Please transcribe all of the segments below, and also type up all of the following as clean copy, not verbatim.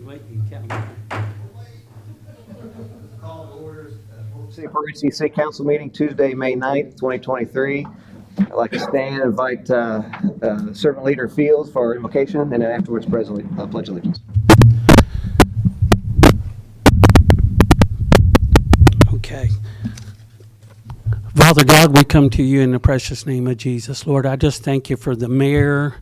Wait, you can't. Call to order City of Port Richey City Council meeting Tuesday, May 9th, 2023. I'd like to stand and invite Servant Leader Fields for our invocation, and then afterwards pledge allegiance. Okay. Father God, we come to you in the precious name of Jesus. Lord, I just thank you for the mayor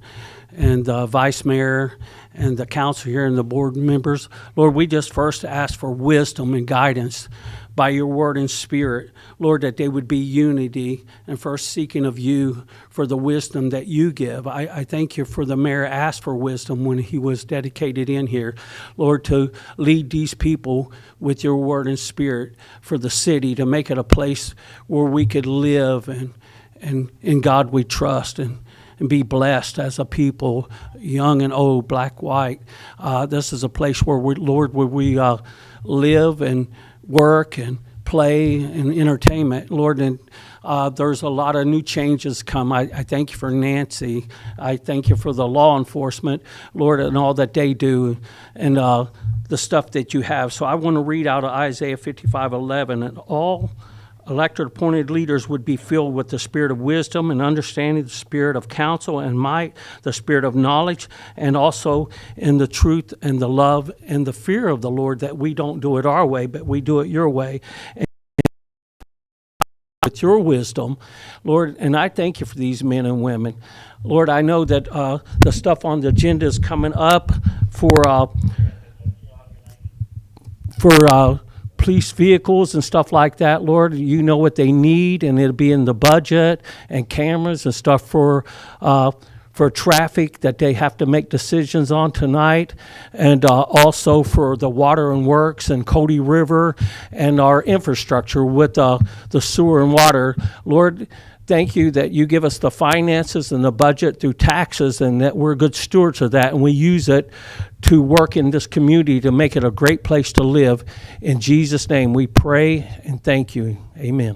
and the vice mayor and the council here and the board members. Lord, we just first ask for wisdom and guidance by your word and spirit. Lord, that they would be unity and first seeking of you for the wisdom that you give. I thank you for the mayor asked for wisdom when he was dedicated in here. Lord, to lead these people with your word and spirit for the city, to make it a place where we could live and in God we trust and be blessed as a people, young and old, black, white. This is a place where we, Lord, where we live and work and play and entertainment, Lord, and there's a lot of new changes come. I thank you for Nancy. I thank you for the law enforcement, Lord, and all that they do and the stuff that you have. So I want to read out of Isaiah 55:11, and all elected appointed leaders would be filled with the spirit of wisdom and understanding, the spirit of counsel and might, the spirit of knowledge, and also in the truth and the love and the fear of the Lord, that we don't do it our way, but we do it your way. And with your wisdom, Lord, and I thank you for these men and women. Lord, I know that the stuff on the agenda is coming up for police vehicles and stuff like that, Lord. You know what they need, and it'll be in the budget, and cameras and stuff for traffic that they have to make decisions on tonight, and also for the water and works and Cody River and our infrastructure with the sewer and water. Lord, thank you that you give us the finances and the budget through taxes, and that we're good stewards of that, and we use it to work in this community to make it a great place to live. In Jesus' name we pray and thank you. Amen.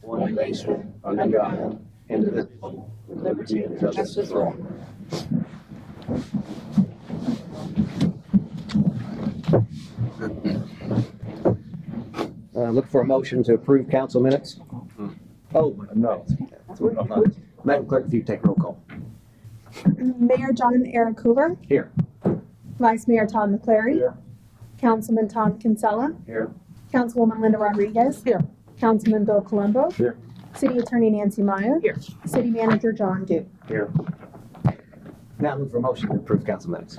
One nation, under God, indivisible, with liberty and justice for all. Look for a motion to approve council minutes. Oh, no. Madam Clerk, if you take roll call. Mayor John Eric Hoover. Here. Vice Mayor Todd McClary. Here. Councilman Tom Kinsella. Here. Councilwoman Linda Rodriguez. Here. Councilman Bill Colombo. Here. City Attorney Nancy Meyer. Here. City Manager John Duke. Here. Now look for a motion to approve council minutes.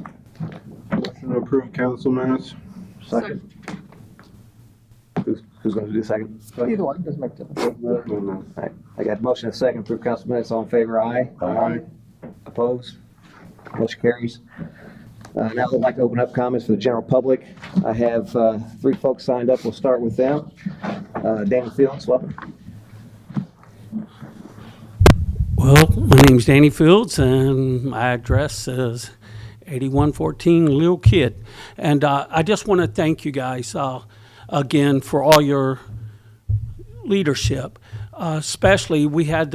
Motion to approve council minutes. Second. Who's going to do the second? Either one, doesn't make a difference. All right. I got a motion and a second to approve council minutes. All in favor, aye. Aye. Opposed? Motion carries. Now I'd like to open up comments for the general public. I have three folks signed up. We'll start with them. Danny Fields, welcome. Well, my name's Danny Fields, and my address is 8114 Little Kid. And I just want to thank you guys again for all your leadership. Especially, we had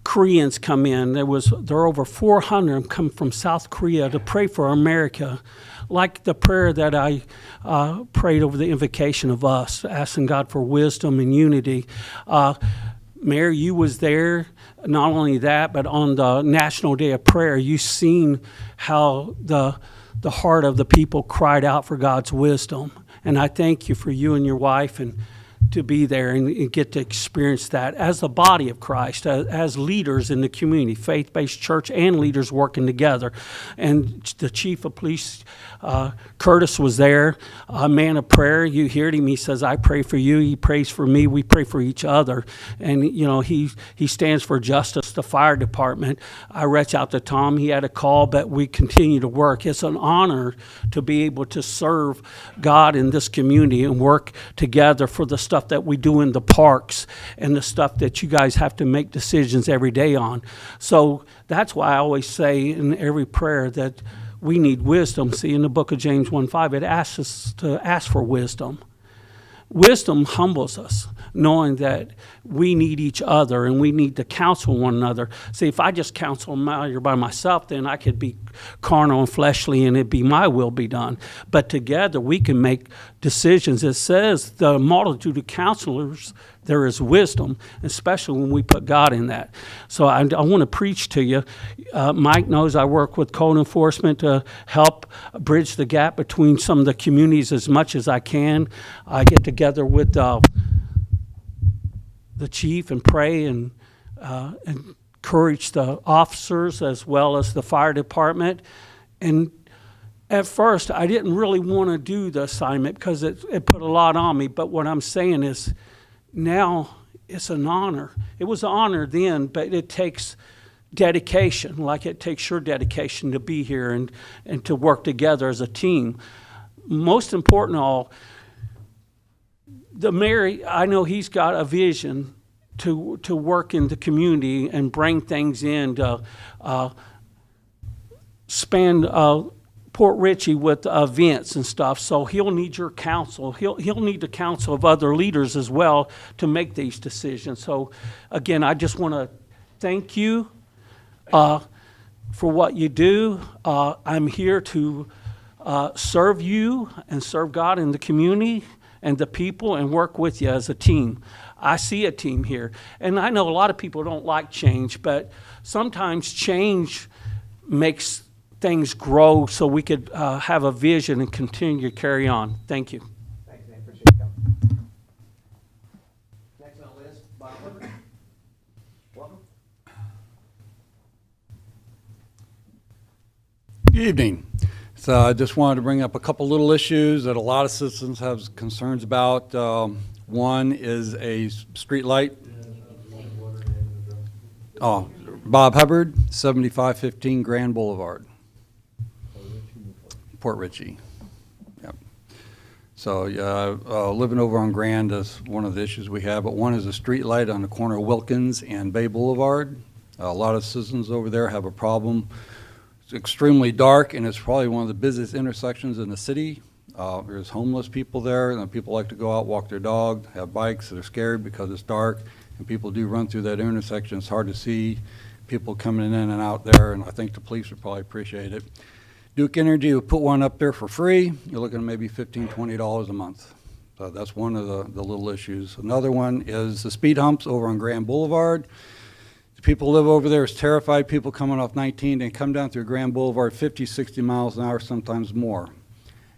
Koreans come in. There are over 400 come from South Korea to pray for America, like the prayer that I prayed over the invocation of us, asking God for wisdom and unity. Mayor, you was there. Not only that, but on the National Day of Prayer, you seen how the heart of the people cried out for God's wisdom. And I thank you for you and your wife and to be there and get to experience that as the body of Christ, as leaders in the community, faith-based church and leaders working together. And the chief of police, Curtis, was there, a man of prayer. You heard him. He says, I pray for you. He prays for me. We pray for each other. And, you know, he stands for justice, the fire department. I reached out to Tom. He had a call, but we continue to work. It's an honor to be able to serve God in this community and work together for the stuff that we do in the parks and the stuff that you guys have to make decisions every day on. So that's why I always say in every prayer that we need wisdom. See, in the book of James 1:5, it asks us to ask for wisdom. Wisdom humbles us. knowing that we need each other and we need to counsel one another. See, if I just counsel by myself, then I could be carnal and fleshly and it'd be my will be done. But together we can make decisions. It says the multitude of counselors, there is wisdom, especially when we put God in that. So I want to preach to you. Mike knows I work with code enforcement to help bridge the gap between some of the communities as much as I can. I get together with the chief and pray and encourage the officers as well as the fire department. And at first, I didn't really want to do the assignment because it put a lot on me. But what I'm saying is, now it's an honor. It was an honor then, but it takes dedication, like it takes your dedication to be here and to work together as a team. Most important of all, the mayor, I know he's got a vision to work in the community and bring things in to span Port Richey with events and stuff, so he'll need your counsel. He'll need the counsel of other leaders as well to make these decisions. So again, I just want to thank you for what you do. I'm here to serve you and serve God in the community and the people and work with you as a team. I see a team here. And I know a lot of people don't like change, but sometimes change makes things grow so we could have a vision and continue to carry on. Thank you. Thanks, man. Appreciate you coming. Next on the list, Bob Hubbard. Welcome. Good evening. So I just wanted to bring up a couple little issues that a lot of citizens have concerns about. One is a street light. Oh, Bob Hubbard, 7515 Grand Boulevard, Port Richey. Yep. So living over on Grand is one of the issues we have, but one is a street light on the corner of Wilkins and Bay Boulevard. A lot of citizens over there have a problem. It's extremely dark, and it's probably one of the busiest intersections in the city. There's homeless people there, and people like to go out, walk their dog, have bikes that are scared because it's dark, and people do run through that intersection. It's hard to see people coming in and out there, and I think the police would probably appreciate it. Duke Energy will put one up there for free. You're looking at maybe $15, $20 a month. So that's one of the little issues. Another one is the speed humps over on Grand Boulevard. The people who live over there is terrified. People coming off 19 and come down through Grand Boulevard 50, 60 miles an hour, sometimes more.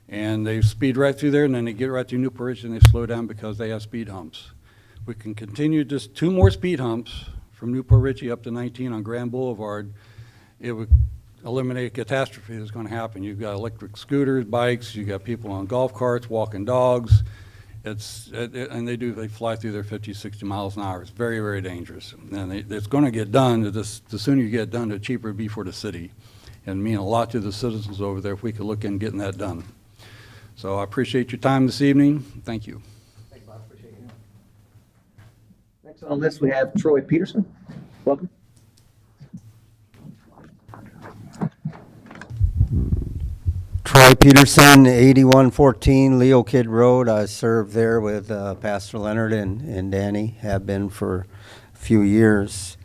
And they speed right through there, and then they get right through Newport Richey and they slow down because they have speed humps. We can continue just 2 more speed humps from Newport Richey up to 19 on Grand Boulevard. It would eliminate a catastrophe that's going to happen. You've got electric scooters, bikes, you've got people on golf carts, walking dogs. And they fly through there 50, 60 miles an hour. It's very, very dangerous. And it's going to get done. The sooner you get it done, the cheaper it'd be for the city. And mean a lot to the citizens over there if we could look in getting that done. So I appreciate your time this evening. Thank you. Thanks, Bob. Appreciate you. Next on the list, we have Troy Peterson. Welcome. Troy Peterson, 8114 Leo Kidd Road. I serve there with Pastor Leonard and Danny, have been for a few years.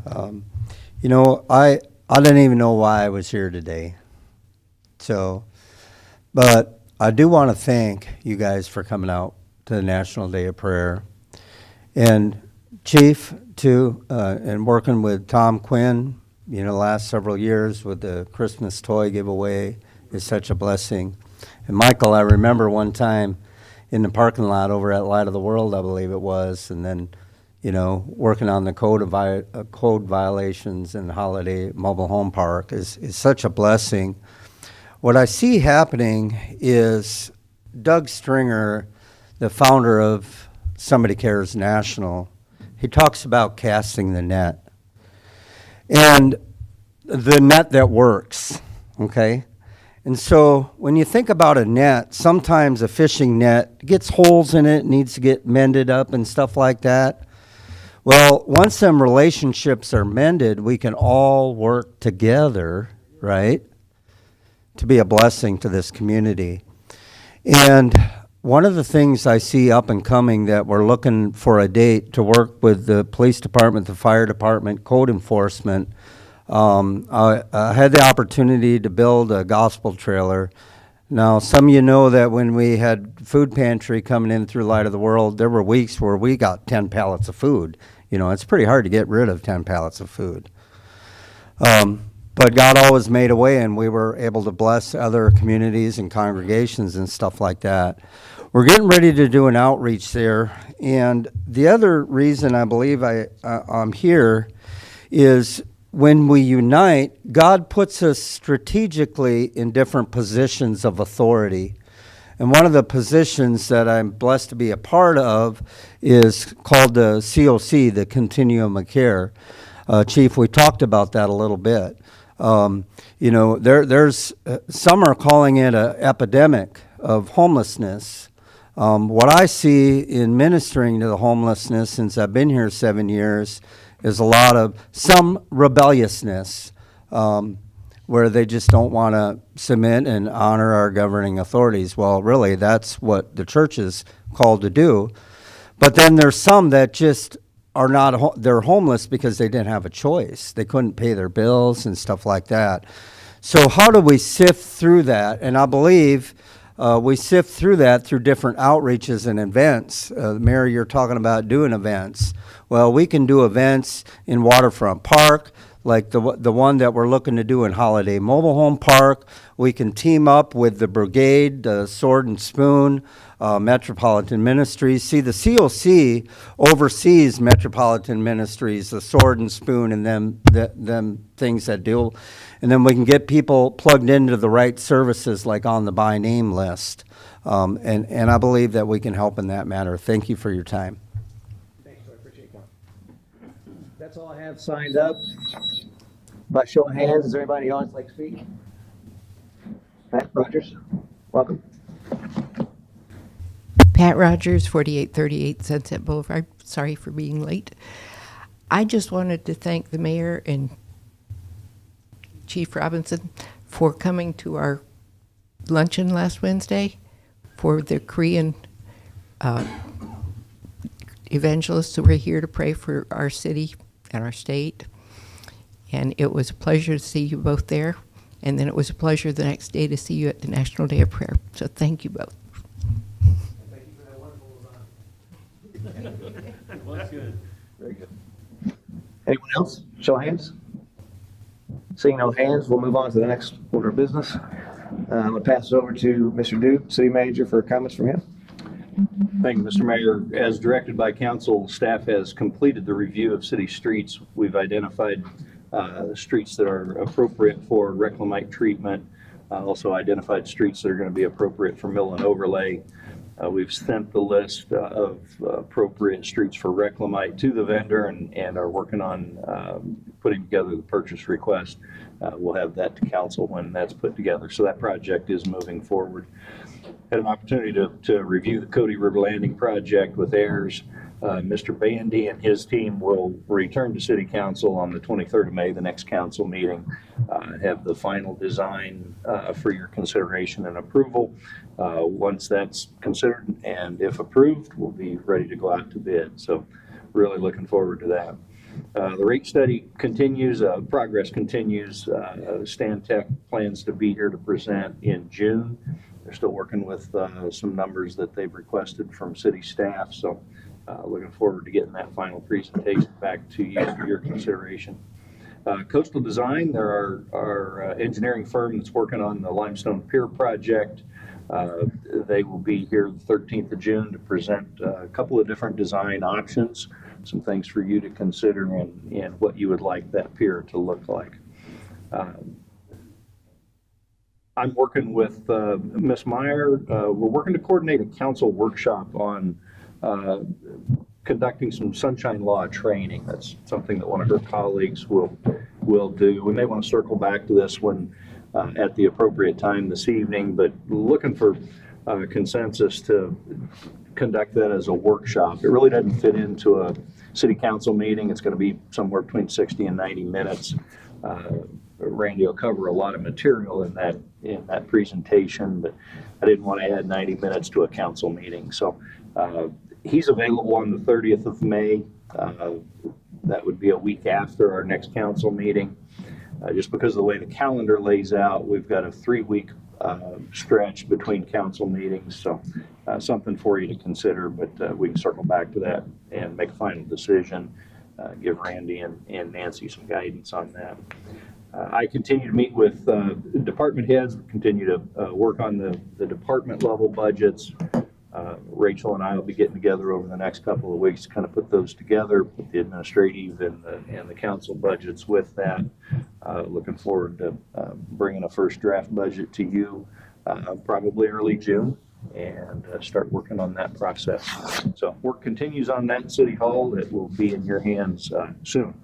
You know, I didn't even know why I was here today. So, but I do want to thank you guys for coming out to the National Day of Prayer. And Chief, too, and working with Tom Quinn, you know, the last several years with the Christmas toy giveaway is such a blessing. And Michael, I remember one time in the parking lot over at Light of the World, I believe it was, and then, you know, working on the code violations in the Holiday Mobile Home Park is such a blessing. What I see happening is Doug Stringer, the founder of Somebody Cares National, he talks about casting the net. And the net that works, okay? And so when you think about a net, sometimes a fishing net gets holes in it, needs to get mended up and stuff like that. Well, once them relationships are mended, we can all work together, right, to be a blessing to this community. And one of the things I see up and coming that we're looking for a date to work with the police department, the fire department, code enforcement. I had the opportunity to build a gospel trailer. Now, some of you know that when we had food pantry coming in through Light of the World, there were weeks where we got 10 pallets of food. You know, it's pretty hard to get rid of 10 pallets of food. But God always made a way, and we were able to bless other communities and congregations and stuff like that. We're getting ready to do an outreach there. And the other reason I believe I'm here is when we unite, God puts us strategically in different positions of authority. And one of the positions that I'm blessed to be a part of is called the COC, the Continuum of Care. Chief, we talked about that a little bit. You know, there's some are calling it an epidemic of homelessness. What I see in ministering to the homelessness since I've been here 7 years is a lot of some rebelliousness where they just don't want to submit and honor our governing authorities. Well, really, that's what the church is called to do. But then there's some that just are not, they're homeless because they didn't have a choice. They couldn't pay their bills and stuff like that. So how do we sift through that? And I believe we sift through that through different outreaches and events. Mary, you're talking about doing events. Well, we can do events in Waterfront Park, like the one that we're looking to do in Holiday Mobile Home Park. We can team up with the Brigade, the Sword and Spoon, Metropolitan Ministries. See, the COC oversees Metropolitan Ministries, the Sword and Spoon, and them things that deal. And then we can get people plugged into the right services, like on the by name list. And I believe that we can help in that matter. Thank you for your time. Thanks, I appreciate that. That's all I have signed up. By show of hands, is there anybody in the audience like to speak? Pat Rogers, welcome. Pat Rogers, 4838 Sunset Boulevard. Sorry for being late. I just wanted to thank the mayor and Chief Robinson for coming to our luncheon last Wednesday for the Korean evangelists who were here to pray for our city and our state. And it was a pleasure to see you both there. And then it was a pleasure the next day to see you at the National Day of Prayer. So thank you both. Thank you for that wonderful That's good. Very good. Anyone else? Show of hands. Seeing no hands, we'll move on to the next order of business. I'm going to pass it over to Mr. Duke, City Manager, for comments from him. Thank you, Mr. Mayor. As directed by council, staff has completed the review of city streets. We've identified streets that are appropriate for reclamite treatment, also identified streets that are going to be appropriate for mill and overlay. We've sent the list of appropriate streets for reclamite to the vendor and are working on putting together the purchase request. We'll have that to council when that's put together. So that project is moving forward. Had an opportunity to review the Cody River Landing project with Ayers. Mr. Bandy and his team will return to City Council on the 23rd of May, the next council meeting, have the final design for your consideration and approval. Once that's considered and if approved, we'll be ready to go out to bid. So really looking forward to that. The rate study continues, progress continues. Stantec plans to be here to present in June. They're still working with some numbers that they've requested from city staff. So looking forward to getting that final presentation back to you for your consideration. Coastal Design, they're our engineering firm that's working on the Limestone Pier project. They will be here the 13th of June to present a couple of different design options, some things for you to consider and what you would like that pier to look like. I'm working with Ms. Meyer. We're working to coordinate a council workshop on conducting some sunshine law training. That's something that one of her colleagues will do. We may want to circle back to this one at the appropriate time this evening, but looking for consensus to conduct that as a workshop. It really doesn't fit into a city council meeting. It's going to be somewhere between 60 and 90 minutes. Randy will cover a lot of material in that presentation, but I didn't want to add 90 minutes to a council meeting. So he's available on the 30th of May. That would be a week after our next council meeting. Just because of the way the calendar lays out, we've got a 3-week stretch between council meetings. So something for you to consider, but we can circle back to that and make a final decision. Give Randy and Nancy some guidance on that. I continue to meet with department heads, continue to work on the department level budgets. Rachel and I will be getting together over the next couple of weeks to kind of put those together, put the administrative and the council budgets with that. Looking forward to bringing a first draft budget to you probably early June, and start working on that process. So work continues on that in City Hall. It will be in your hands soon.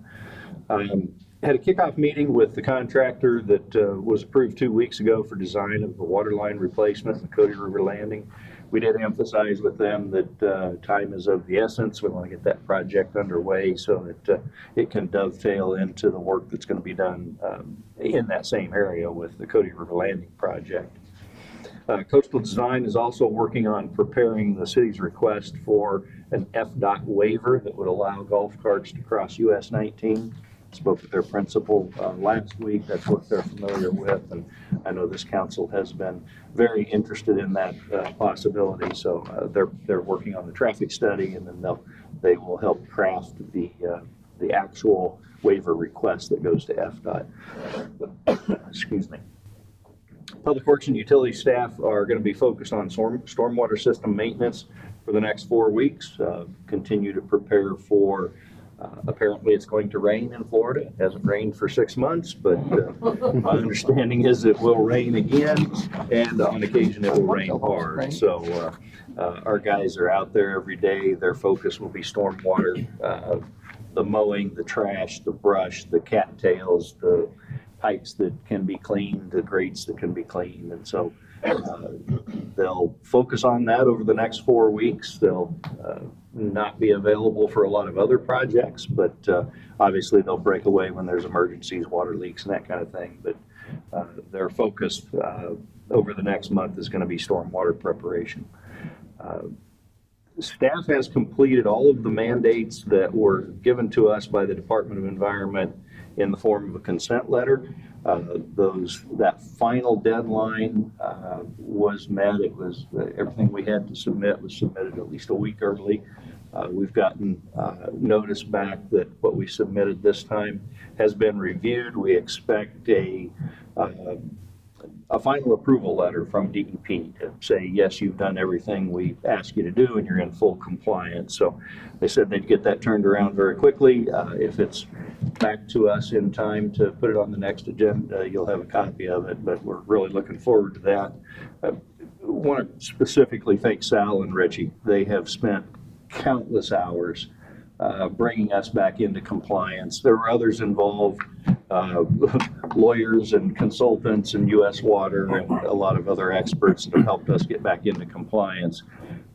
Had a kickoff meeting with the contractor that was approved 2 weeks ago for design of the water line replacement in the Cody River Landing. We did emphasize with them that time is of the essence. We want to get that project underway so that it can dovetail into the work that's going to be done in that same area with the Cody River Landing project. Coastal Design is also working on preparing the city's request for an FDOT waiver that would allow golf carts to cross US 19. Spoke with their principal last week. That's what they're familiar with, and I know this council has been very interested in that possibility. So they're working on the traffic study, and then they will help craft the actual waiver request that goes to FDOT. Excuse me. Public Works and Utility staff are going to be focused on stormwater system maintenance for the next 4 weeks. Continue to prepare for. Apparently it's going to rain in Florida. It hasn't rained for 6 months, but my understanding is it will rain again, and on occasion it will rain hard. So our guys are out there every day. Their focus will be stormwater, the mowing, the trash, the brush, the cattails, the pipes that can be cleaned, the grates that can be cleaned. And so they'll focus on that over the next 4 weeks. They'll not be available for a lot of other projects, but obviously they'll break away when there's emergencies, water leaks, and that kind of thing. But their focus over the next month is going to be stormwater preparation. Staff has completed all of the mandates that were given to us by the Department of Environment in the form of a consent letter. That final deadline was met. It was everything we had to submit was submitted at least a week early. We've gotten notice back that what we submitted this time has been reviewed. We expect a final approval letter from DEP to say, yes, you've done everything we asked you to do and you're in full compliance. So they said they'd get that turned around very quickly. If it's back to us in time to put it on the next agenda, you'll have a copy of it, but we're really looking forward to that. I want to specifically thank Sal and Richie. They have spent countless hours bringing us back into compliance. There were others involved, lawyers and consultants and U.S. Water and a lot of other experts that have helped us get back into compliance.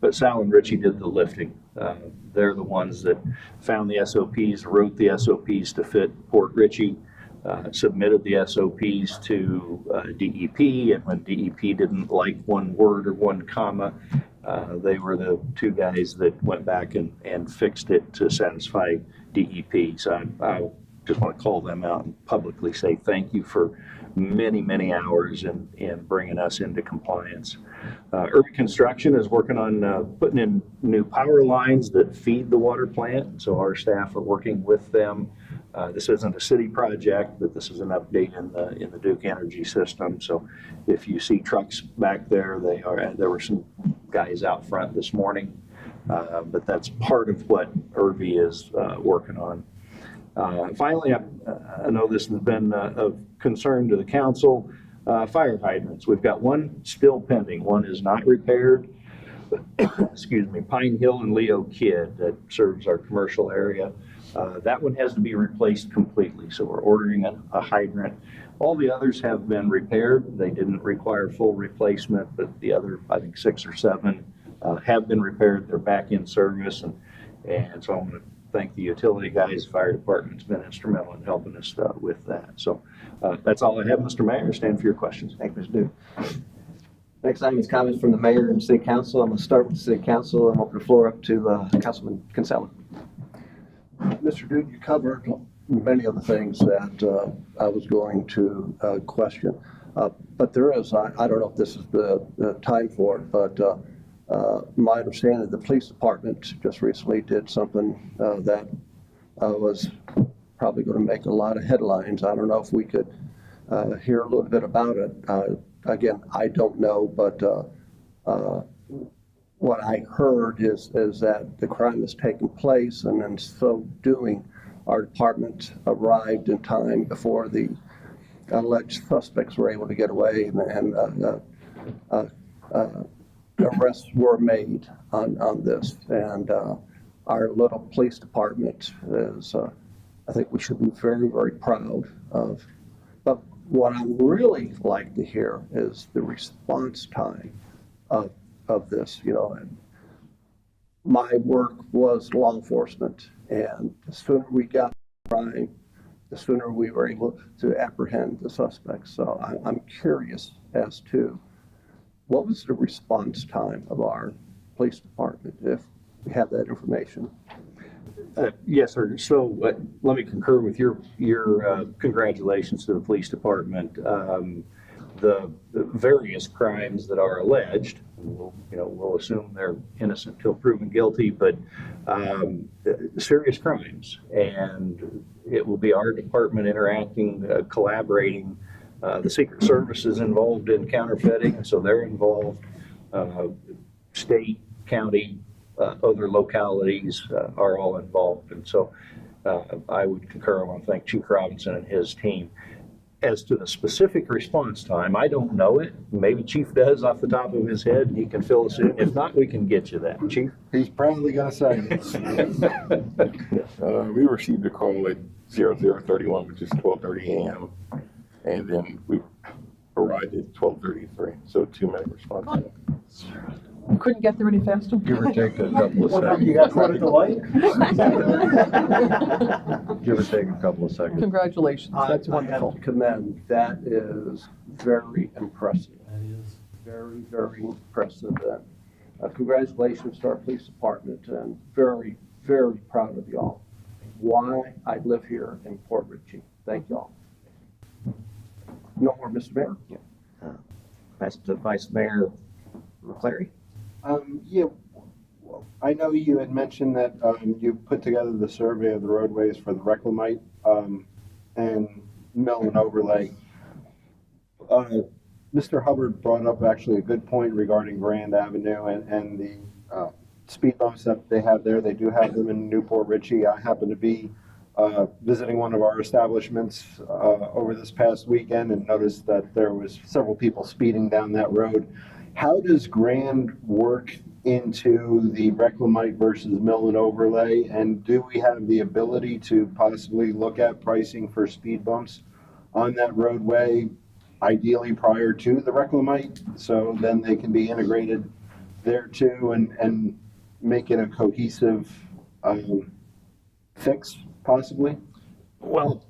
But Sal and Richie did the lifting. They're the ones that found the SOPs, wrote the SOPs to fit Port Richey, submitted the SOPs to DEP, and when DEP didn't like one word or one comma, they were the two guys that went back and fixed it to satisfy DEP. So I just want to call them out and publicly say thank you for many, many hours in bringing us into compliance. Urban Construction is working on putting in new power lines that feed the water plant. So our staff are working with them. This isn't a city project, but this is an update in the Duke Energy system. So if you see trucks back there, there were some guys out front this morning, but that's part of what IRB is working on. Finally, I know this has been of concern to the council, fire hydrants. We've got one still pending. One is not repaired. Excuse me, Pine Hill and Leo Kidd that serves our commercial area. That one has to be replaced completely, so we're ordering a hydrant. All the others have been repaired. They didn't require full replacement, but the other, I think 6 or 7, have been repaired. They're back in service, and so I want to thank the utility guys. Fire department's been instrumental in helping us with that. So that's all I have, Mr. Mayor. Stand for your questions. Thank you, Mr. Duke. Next item is comments from the mayor and city council. I'm going to start with the city council and open the floor up to Councilman Kinsella. Mr. Duke, you covered many of the things that I was going to question. But there is, I don't know if this is the time for it, but my understanding, the police department just recently did something that was probably going to make a lot of headlines. I don't know if we could hear a little bit about it. Again, I don't know, but what I heard is that the crime has taken place, and in so doing, our department arrived in time before the alleged suspects were able to get away, and arrests were made on this. And our little police department is, I think we should be very, very proud of. But what I really like to hear is the response time of this. You know, my work was law enforcement, and the sooner we got crime, the sooner we were able to apprehend the suspects. So I'm curious as to what was the response time of our police department, if we have that information. Yes, sir. So let me concur with your congratulations to the police department. The various crimes that are alleged, we'll assume they're innocent till proven guilty, but serious crimes, and it will be our department interacting, collaborating. The Secret Service is involved in counterfeiting, so they're involved. State, county, other localities are all involved, and so I would concur. I want to thank Chief Robinson and his team. As to the specific response time, I don't know it. Maybe Chief does off the top of his head, and he can fill us in. If not, we can get you that, Chief. He's proudly going to say it. We received a call at 0031, which is 12:30 a.m. And then we arrived at 12:33, so 2-minute response time. Couldn't get there any faster? Give or take a couple of seconds. You got caught at the light? Give or take a couple of seconds. Congratulations, that's I wonderful. have to commend, that is very impressive. That is. Very, very impressive. Congratulations to our police department, and very, very proud of y'all. Why I live here in Port Richey. Thank y'all. No more, Mr. Mayor? Pass it to Vice Mayor McCleary. Yeah, I know you had mentioned that you put together the survey of the roadways for the Reclamite and mill and overlay. Mr. Hubbard brought up actually a good point regarding Grand Avenue and the speed bumps that they have there. They do have them in Newport Richey. I happen to be visiting one of our establishments over this past weekend and noticed that there was several people speeding down that road. How does Grand work into the Reclamite versus mill and overlay? And do we have the ability to possibly look at pricing for speed bumps on that roadway, ideally prior to the Reclamite, so then they can be integrated there too and make it a cohesive fix, possibly? Well,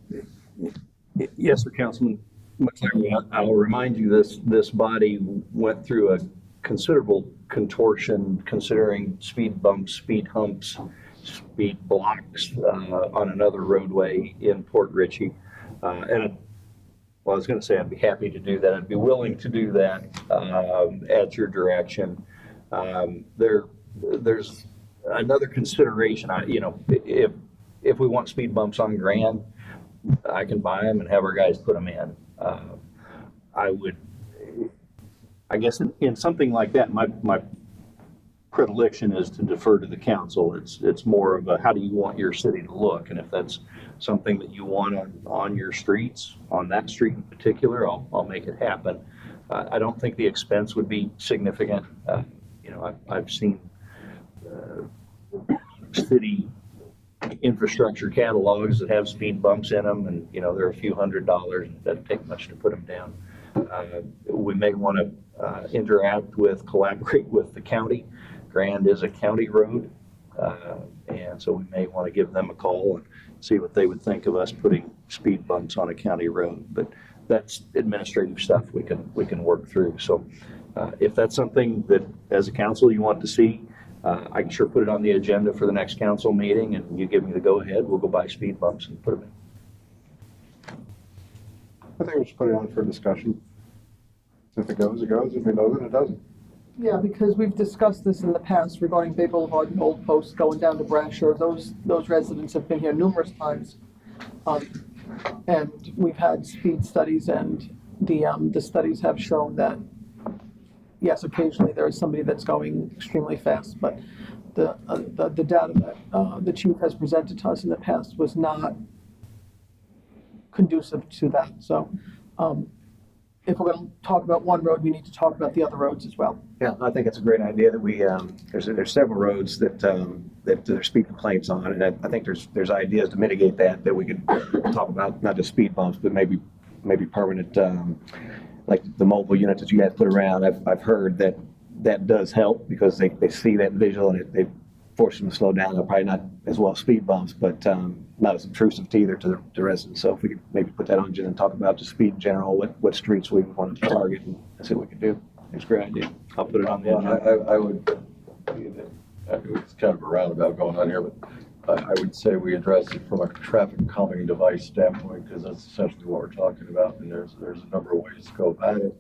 yes, sir, Councilman McCleary. I'll remind you, this body went through a considerable contortion considering speed bumps, speed humps, speed blocks on another roadway in Port Richey. And well, I was going to say I'd be happy to do that. I'd be willing to do that at your direction. There's another consideration. If we want speed bumps on Grand, I can buy them and have our guys put them in. I guess in something like that, my predilection is to defer to the council. It's more of a, how do you want your city to look? And if that's something that you want on your streets, on that street in particular, I'll make it happen. I don't think the expense would be significant. I've seen city infrastructure catalogs that have speed bumps in them, and they're a few $100s. It doesn't take much to put them down. We may want to collaborate with the county. Grand is a county road. And so we may want to give them a call and see what they would think of us putting speed bumps on a county road. But that's administrative stuff we can work through. So if that's something that as a council you want to see, I can sure put it on the agenda for the next council meeting, and you give me the go-ahead, we'll go buy speed bumps and put them in. I think we should put it on for discussion. If it goes, it goes. If it doesn't, it doesn't. Yeah, because we've discussed this in the past regarding Bay Boulevard and Old Post going down to Brasher. Those residents have been here numerous times. And we've had speed studies, and the studies have shown that, yes, occasionally there is somebody that's going extremely fast, but the data that the chief has presented to us in the past was not conducive to that. So if we're going to talk about one road, we need to talk about the other roads as well. Yeah, I think it's a great idea that we, there's several roads that there's speed complaints on, and I think there's ideas to mitigate that we could talk about, not just speed bumps, but maybe permanent, like the mobile units that you guys put around. I've heard that does help because they see that visual and they force them to slow down. They're probably not as well as speed bumps, but not as intrusive to either to the residents. So if we could maybe put that on agenda and talk about just speed in general, what streets we want to target and see what we could do. It's a great idea. I'll put it on the agenda. I would, it's kind of a roundabout going on here, but I would say we address it from a traffic calming device standpoint, because that's essentially what we're talking about. And there's a number of ways to go about it.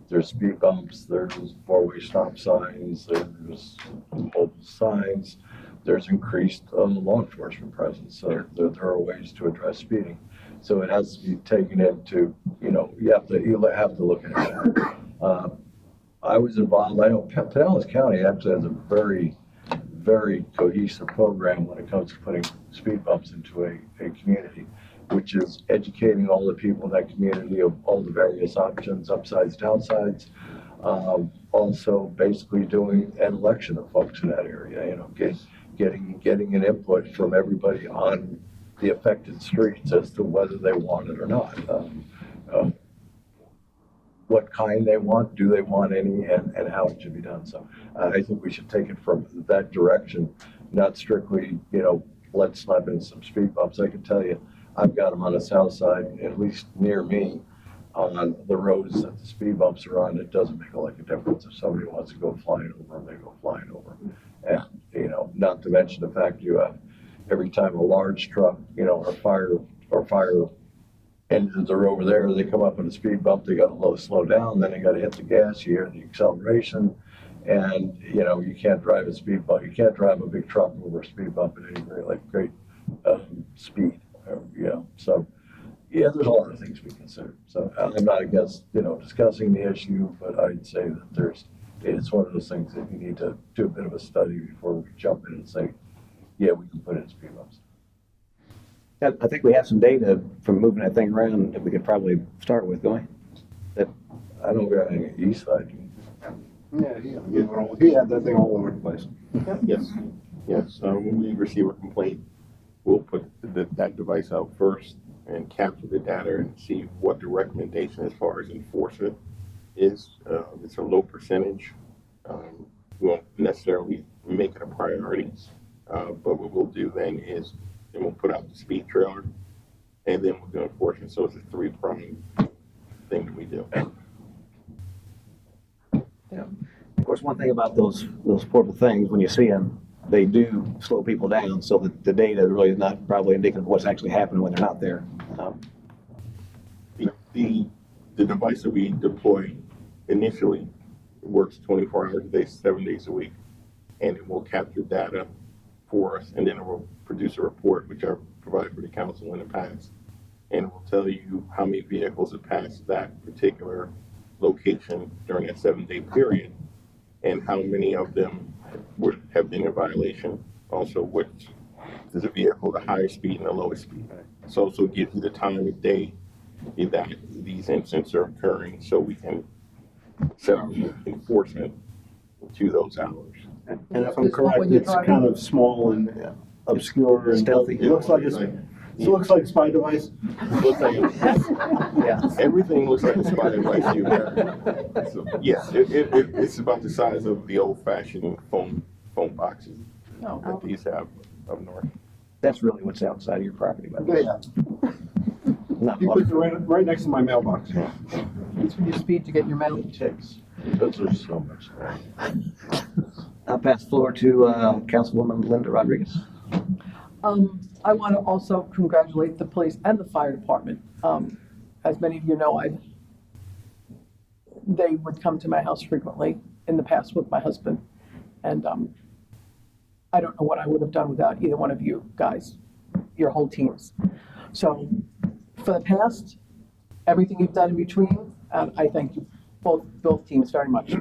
There's speed bumps, there's four-way stop signs, there's mobile signs, there's increased law enforcement presence. So there are ways to address speeding. So it has to be taken into, you have to look at that. I was involved. I know Pinellas County actually has a very, very cohesive program when it comes to putting speed bumps into a community, which is educating all the people in that community of all the various options, upsides, downsides. Also, basically doing an election of folks in that area. Getting an input from everybody on the affected streets as to whether they want it or not. What kind they want, do they want any, and how it should be done. So I think we should take it from that direction, not strictly, let's slap in some speed bumps. I can tell you, I've got them on the south side, at least near me, on the roads that the speed bumps are on. It doesn't make a difference. If somebody wants to go flying over them, they go flying over them. And, not to mention the fact you have, every time a large truck, or fire engines are over there, they come up on a speed bump, they got to slow down, then they got to hit the gas, you hear the acceleration, and you can't drive a speed bump, you can't drive a big truck over a speed bump at any great speed, so yeah, there's a lot of things we consider. So I'm not against discussing the issue, but I'd say that it's one of those things that you need to do a bit of a study before we jump in and say, yeah, we can put in speed bumps. I think we have some data from moving that thing around that we could probably start with, don't we? I don't got any east side. Yeah, he had that thing all over the place. Yes. When we receive a complaint, we'll put that device out first and capture the data and see what the recommendation as far as enforcement is. It's a low percentage. We won't necessarily make it a priority. But what we'll do then is we'll put out the speed trailer, and then we'll do enforcement. So it's a three-pronged thing that we do. Yeah. Of course, one thing about those portable things, when you see them, they do slow people down, so that the data really is not probably indicative of what's actually happening when they're not there. The device that we deploy initially works 24 hours a day, 7 days a week, and it will capture data for us, and then it will produce a report, which I provide for the council in the past, and it will tell you how many vehicles have passed that particular location during that 7-day period, and how many of them have been in violation. Also, which is a vehicle, the highest speed and the lowest speed. So also gives you the time of day that these incidents are occurring, so we can set up enforcement to those hours. And if I'm correct, it's kind of small and obscure and Stealthy. It looks like a spy device. Looks like Yeah. everything looks like a spy device you have. So, yes, it's about the size of the old-fashioned phone boxes. No. that these have up north. That's really what's outside of your property, by the way. Yeah, Not you water. put it right next to my mailbox. It's when you speed to get your mail. Ticks. Those are so much. I'll pass the floor to Councilwoman Linda Rodriguez. I want to also congratulate the police and the fire department. As many of you know, they would come to my house frequently in the past with my husband. And I don't know what I would have done without either one of you guys, your whole teams. So for the past, everything you've done in between, I thank you, both teams very much.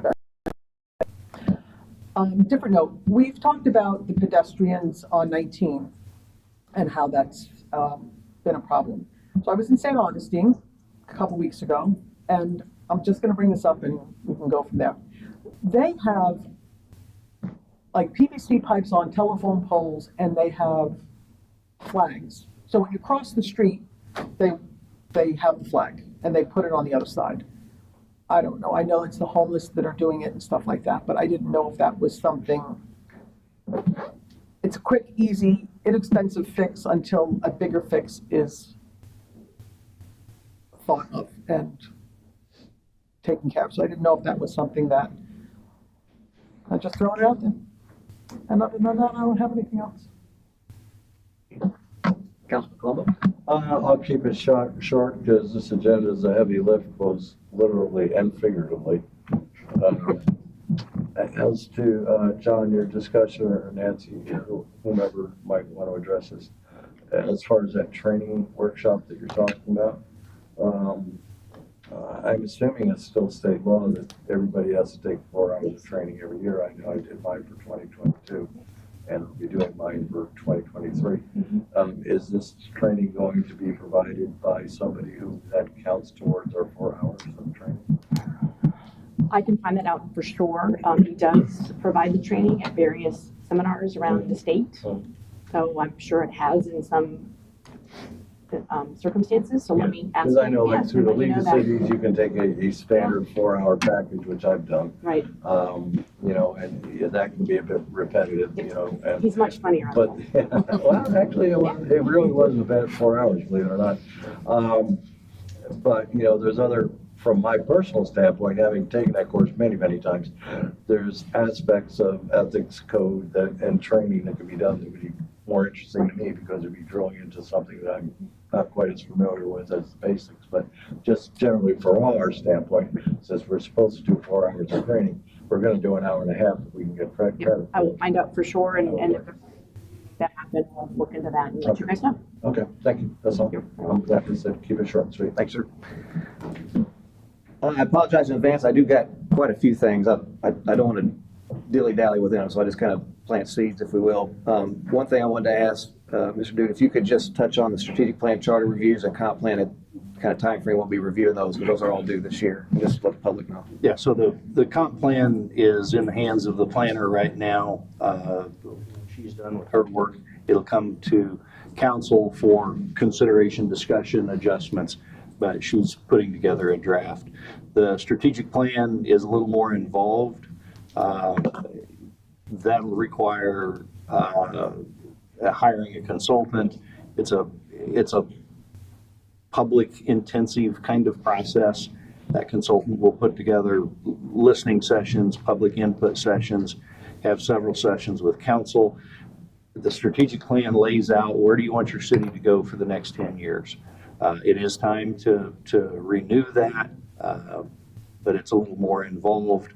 Different note, we've talked about the pedestrians on 19 and how that's been a problem. So I was in St. Augustine a couple weeks ago, and I'm just going to bring this up and we can go from there. They have like PVC pipes on telephone poles, and they have flags. So when you cross the street, they have the flag and they put it on the other side. I don't know. I know it's the homeless that are doing it and stuff like that, but I didn't know if that was something. It's a quick, easy, inexpensive fix until a bigger fix is thought of and taken care of. So I didn't know if that was something that, I just throwing it out there. And other than that, I don't have anything else. Councilman Colombo? I'll keep it short because this agenda is a heavy lift, both literally and figuratively. As to, John, your discussion, or Nancy, whomever might want to address this, as far as that training workshop that you're talking about, I'm assuming it's still state law that everybody has to take 4 hours of training every year. I know I did mine for 2022 and will be doing mine for 2023. Is this training going to be provided by somebody who that counts towards our 4 hours of training? I can find that out for sure. He does provide the training at various seminars around the state. So I'm sure it has in some circumstances. So let me ask. Because I know like yes, through the and let League you of know that. Cities, you can take a standard 4-hour package, which I've done. Right. You know, and that can be a bit repetitive, you know. And, He's much funnier. but, well, actually, it really wasn't a bad 4 hours, believe it or not. But, you know, there's other, from my personal standpoint, having taken that course many, many times, there's aspects of ethics code and training that can be done that would be more interesting to me because it'd be drilling into something that I'm not quite as familiar with as the basics. But just generally for all our standpoint, since we're supposed to do 4 hours of training, we're going to do an hour and a half if we can get credit. I will find out for sure. And if that happens, we'll look into that and let you guys know. Okay, thank you. That's all. I'm glad to say keep it short and sweet. Thanks, sir. I apologize in advance. I do got quite a few things. I don't want to dilly-dally with them, so I just kind of plant seeds, if we will. One thing I wanted to ask, Mr. Dude, if you could just touch on the strategic plan, charter reviews, and comp plan, and kind of timeframe we'll be reviewing those, because those are all due this year, and just let the public know. Yeah, so the comp plan is in the hands of the planner right now. She's done with her work. It'll come to council for consideration, discussion, adjustments, but she's putting together a draft. The strategic plan is a little more involved. That'll require hiring a consultant. It's a public intensive kind of process. That consultant will put together listening sessions, public input sessions, have several sessions with council. The strategic plan lays out where do you want your city to go for the next 10 years. It is time to renew that, but it's a little more involved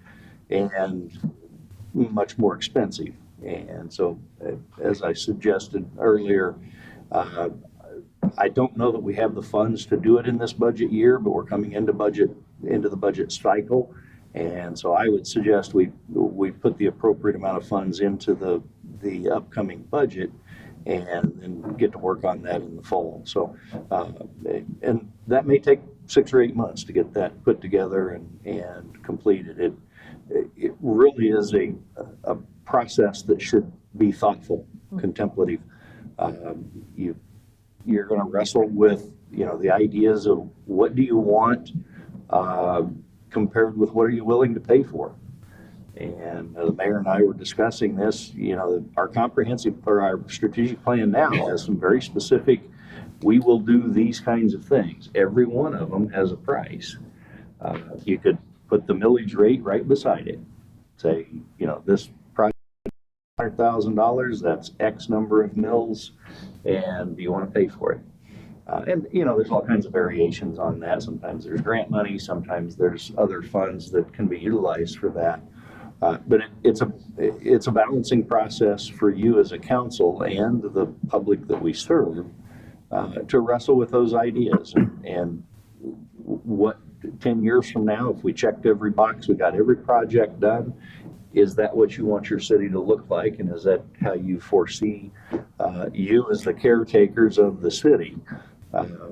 and much more expensive. And so, as I suggested earlier, I don't know that we have the funds to do it in this budget year, but we're coming into the budget cycle. And so I would suggest we put the appropriate amount of funds into the upcoming budget and then get to work on that in the fall. So, and that may take 6 or 8 months to get that put together and completed. It really is a process that should be thoughtful, contemplative. You're going to wrestle with, the ideas of what do you want compared with what are you willing to pay for. And the mayor and I were discussing this, you know, our comprehensive, or our strategic plan now has some very specific, we will do these kinds of things. Every one of them has a price. You could put the millage rate right beside it. Say, you know, this project, $100,000, that's X number of mills, and do you want to pay for it? And, you know, there's all kinds of variations on that. Sometimes there's grant money, sometimes there's other funds that can be utilized for that. But it's a balancing process for you as a council and the public that we serve to wrestle with those ideas. And what, 10 years from now, if we checked every box, we got every project done, is that what you want your city to look like? And is that how you foresee you as the caretakers of the city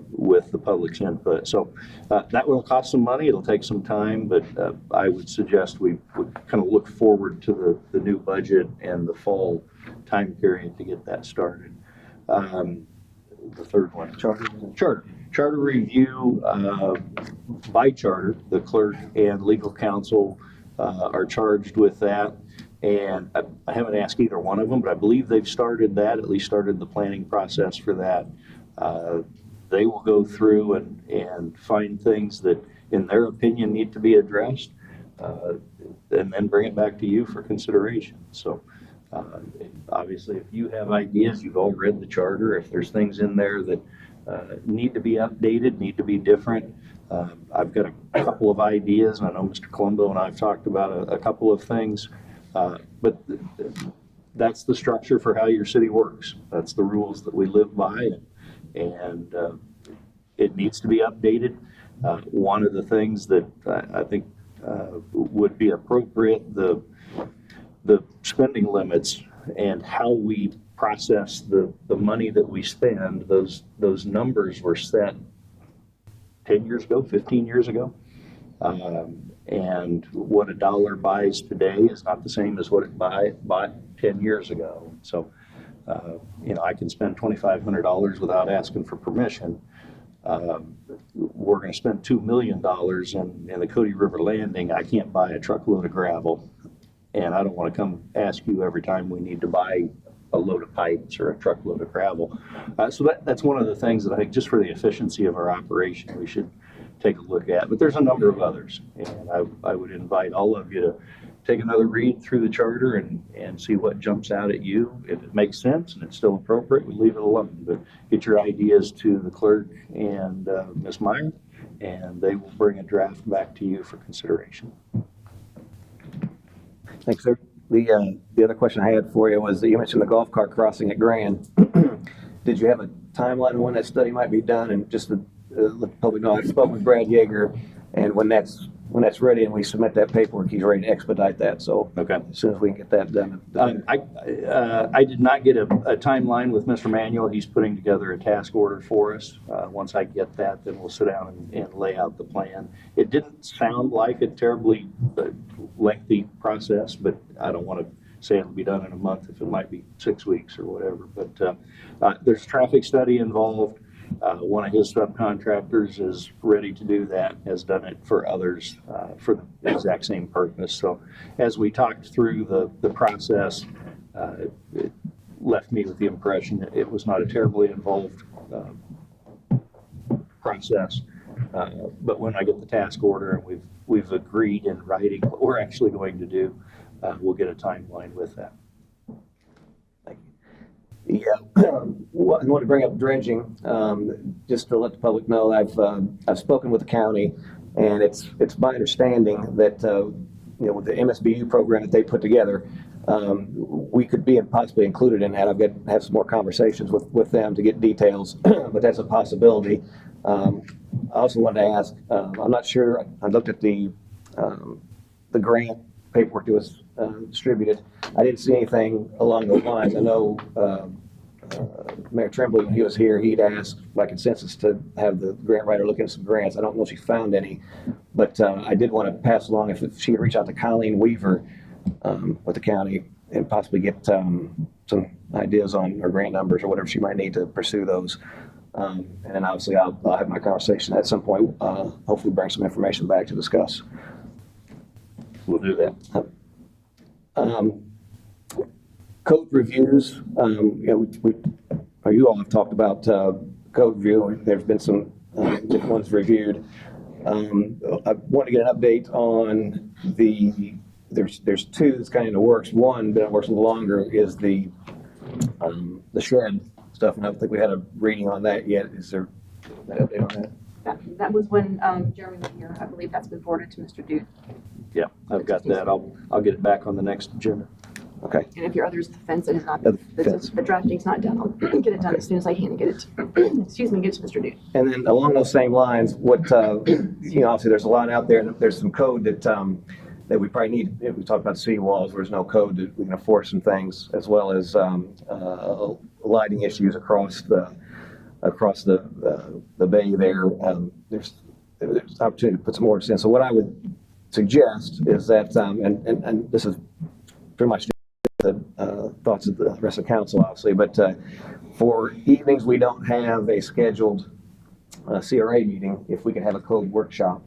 with the public's input? So that will cost some money. It'll take some time, but I would suggest we would kind of look forward to the new budget and the fall time period to get that started. The third one, charter review by charter. The clerk and legal counsel are charged with that. And I haven't asked either one of them, but I believe they've started that, at least started the planning process for that. They will go through and find things that, in their opinion, need to be addressed, and then bring it back to you for consideration. So obviously, if you have ideas, you've all read the charter, if there's things in there that need to be updated, need to be different, I've got a couple of ideas, and I know Mr. Colombo and I have talked about a couple of things, but that's the structure for how your city works. That's the rules that we live by, and it needs to be updated. One of the things that I think would be appropriate, the spending limits and how we process the money that we spend, those numbers were set 10 years ago, 15 years ago. And what a dollar buys today is not the same as what it bought 10 years ago. So, you know, I can spend $2,500 without asking for permission. We're going to spend $2 million in the Cody River Landing. I can't buy a truckload of gravel, and I don't want to come ask you every time we need to buy a load of pipes or a truckload of gravel. So that's one of the things that I think, just for the efficiency of our operation, we should take a look at. But there's a number of others, and I would invite all of you to take another read through the charter and see what jumps out at you. If it makes sense and it's still appropriate, we leave it alone. But get your ideas to the clerk and Ms. Meyer, and they will bring a draft back to you for consideration. Thanks, sir. The other question I had for you was that you mentioned the golf cart crossing at Grand. Did you have a timeline on when that study might be done? And just to let the public know, I spoke with Brad Yeager, and when that's ready and we submit that paperwork, he's ready to expedite that. So okay, as soon as we can get that done. I did not get a timeline with Mr. Manuel. He's putting together a task order for us. Once I get that, then we'll sit down and lay out the plan. It didn't sound like a terribly lengthy process, but I don't want to say it'll be done in a month if it might be 6 weeks or whatever. But there's a traffic study involved. One of his subcontractors is ready to do that, has done it for others for the exact same purpose. So as we talked through the process, it left me with the impression that it was not a terribly involved process. But when I get the task order and we've agreed in writing what we're actually going to do, we'll get a timeline with that. Yeah, well, I want to bring up dredging, just to let the public know. I've spoken with the county, and it's my understanding that with the MSBU program that they put together, we could be possibly included in that. I've got to have some more conversations with them to get details, but that's a possibility. I also wanted to ask, I'm not sure. I looked at the grant paperwork that was distributed. I didn't see anything along those lines. I know Mayor Tremblay, when he was here, he'd asked by consensus to have the grant writer look into some grants. I don't know if she found any, but I did want to pass along if she could reach out to Colleen Weaver with the county and possibly get some ideas on her grant numbers or whatever she might need to pursue those. And then obviously I'll have my conversation at some point, hopefully bring some information back to discuss. We'll do that. Code reviews, or you all have talked about code review. There's been some different ones reviewed. I want to get an update on there's two that's kind of in the works. One, but it works a little longer, is the shed stuff, and I don't think we had a reading on that yet. Is there an update on that? That was when Jeremy was here. I believe that's been forwarded to Mr. Duke. Yeah, I've got that. I'll get it back on the next agenda. Okay. And if your other's the fence, it is not, The fence. the drafting's not done. I'll get it done as soon as I can and get it, excuse me, get it to Mr. Duke. And then along those same lines, obviously there's a lot out there, and there's some code that we probably need. If we talk about city walls, where there's no code, that we can enforce some things, as well as lighting issues across the bay there. There's opportunity to put some orders in. So what I would suggest is that, and this is pretty much the thoughts of the rest of the council, obviously, but for evenings we don't have a scheduled CRA meeting, if we can have a code workshop,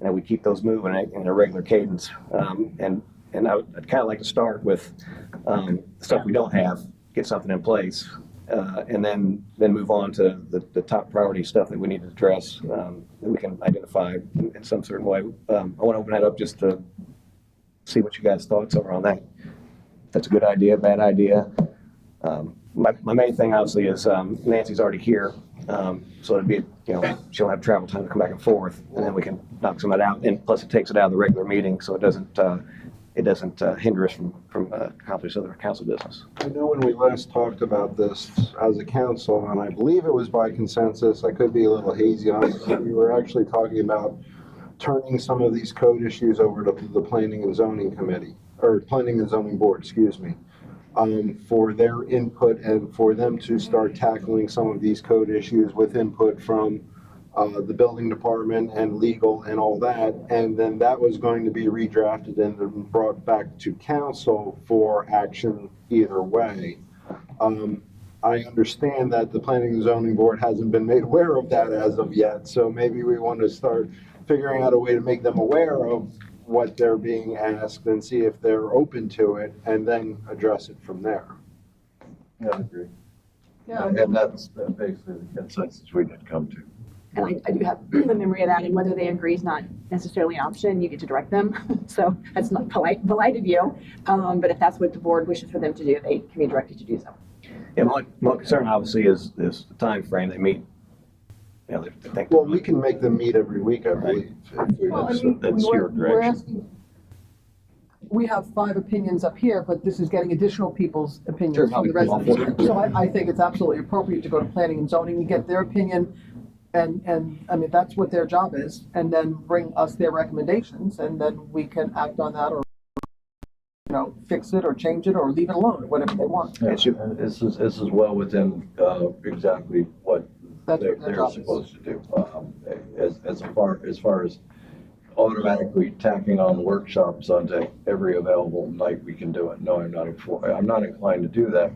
and we keep those moving in a regular cadence. And I'd kind of like to start with stuff we don't have, get something in place, and then move on to the top priority stuff that we need to address, that we can identify in some certain way. I want to open that up just to see what you guys' thoughts are on that. That's a good idea, bad idea. My main thing obviously is Nancy's already here, so it'd be, she'll have travel time to come back and forth, and then we can knock some of that out. And plus, it takes it out of the regular meeting, so it doesn't hinder us from accomplishing other council business. I know when we last talked about this as a council, and I believe it was by consensus, I could be a little hazy on it, but we were actually talking about turning some of these code issues over to the Planning and Zoning Committee, or Planning and Zoning Board, excuse me, for their input and for them to start tackling some of these code issues with input from the building department and legal and all that. And then that was going to be redrafted and then brought back to council for action either way. I understand that the Planning and Zoning Board hasn't been made aware of that as of yet, so maybe we want to start figuring out a way to make them aware of what they're being asked and see if they're open to it, and then address it from there. Yeah, I agree. Yeah. And that's basically the consensus we did come to. And I do have the memory of that, and whether they agree is not necessarily an option. You get to direct them. So that's not polite of you. But if that's what the board wishes for them to do, they can be directed to do so. Yeah, my concern obviously is the time frame they meet. They think. Well, we can make them meet every week, I believe. If we- Well, I mean, That's your we're direction. asking, we have 5 opinions up here, but this is getting additional people's Sure, opinions from the I'll- residents. So I think it's absolutely appropriate to go to planning and zoning and get their opinion. And I mean, that's what their job is, and then bring us their recommendations, and then we can act on that, or, fix it or change it or leave it alone, whatever they want. Yeah, and this is well within exactly what That's what their they're job is. supposed to do. As far as automatically tacking on workshops onto every available night we can do it. No, I'm not inclined to do that,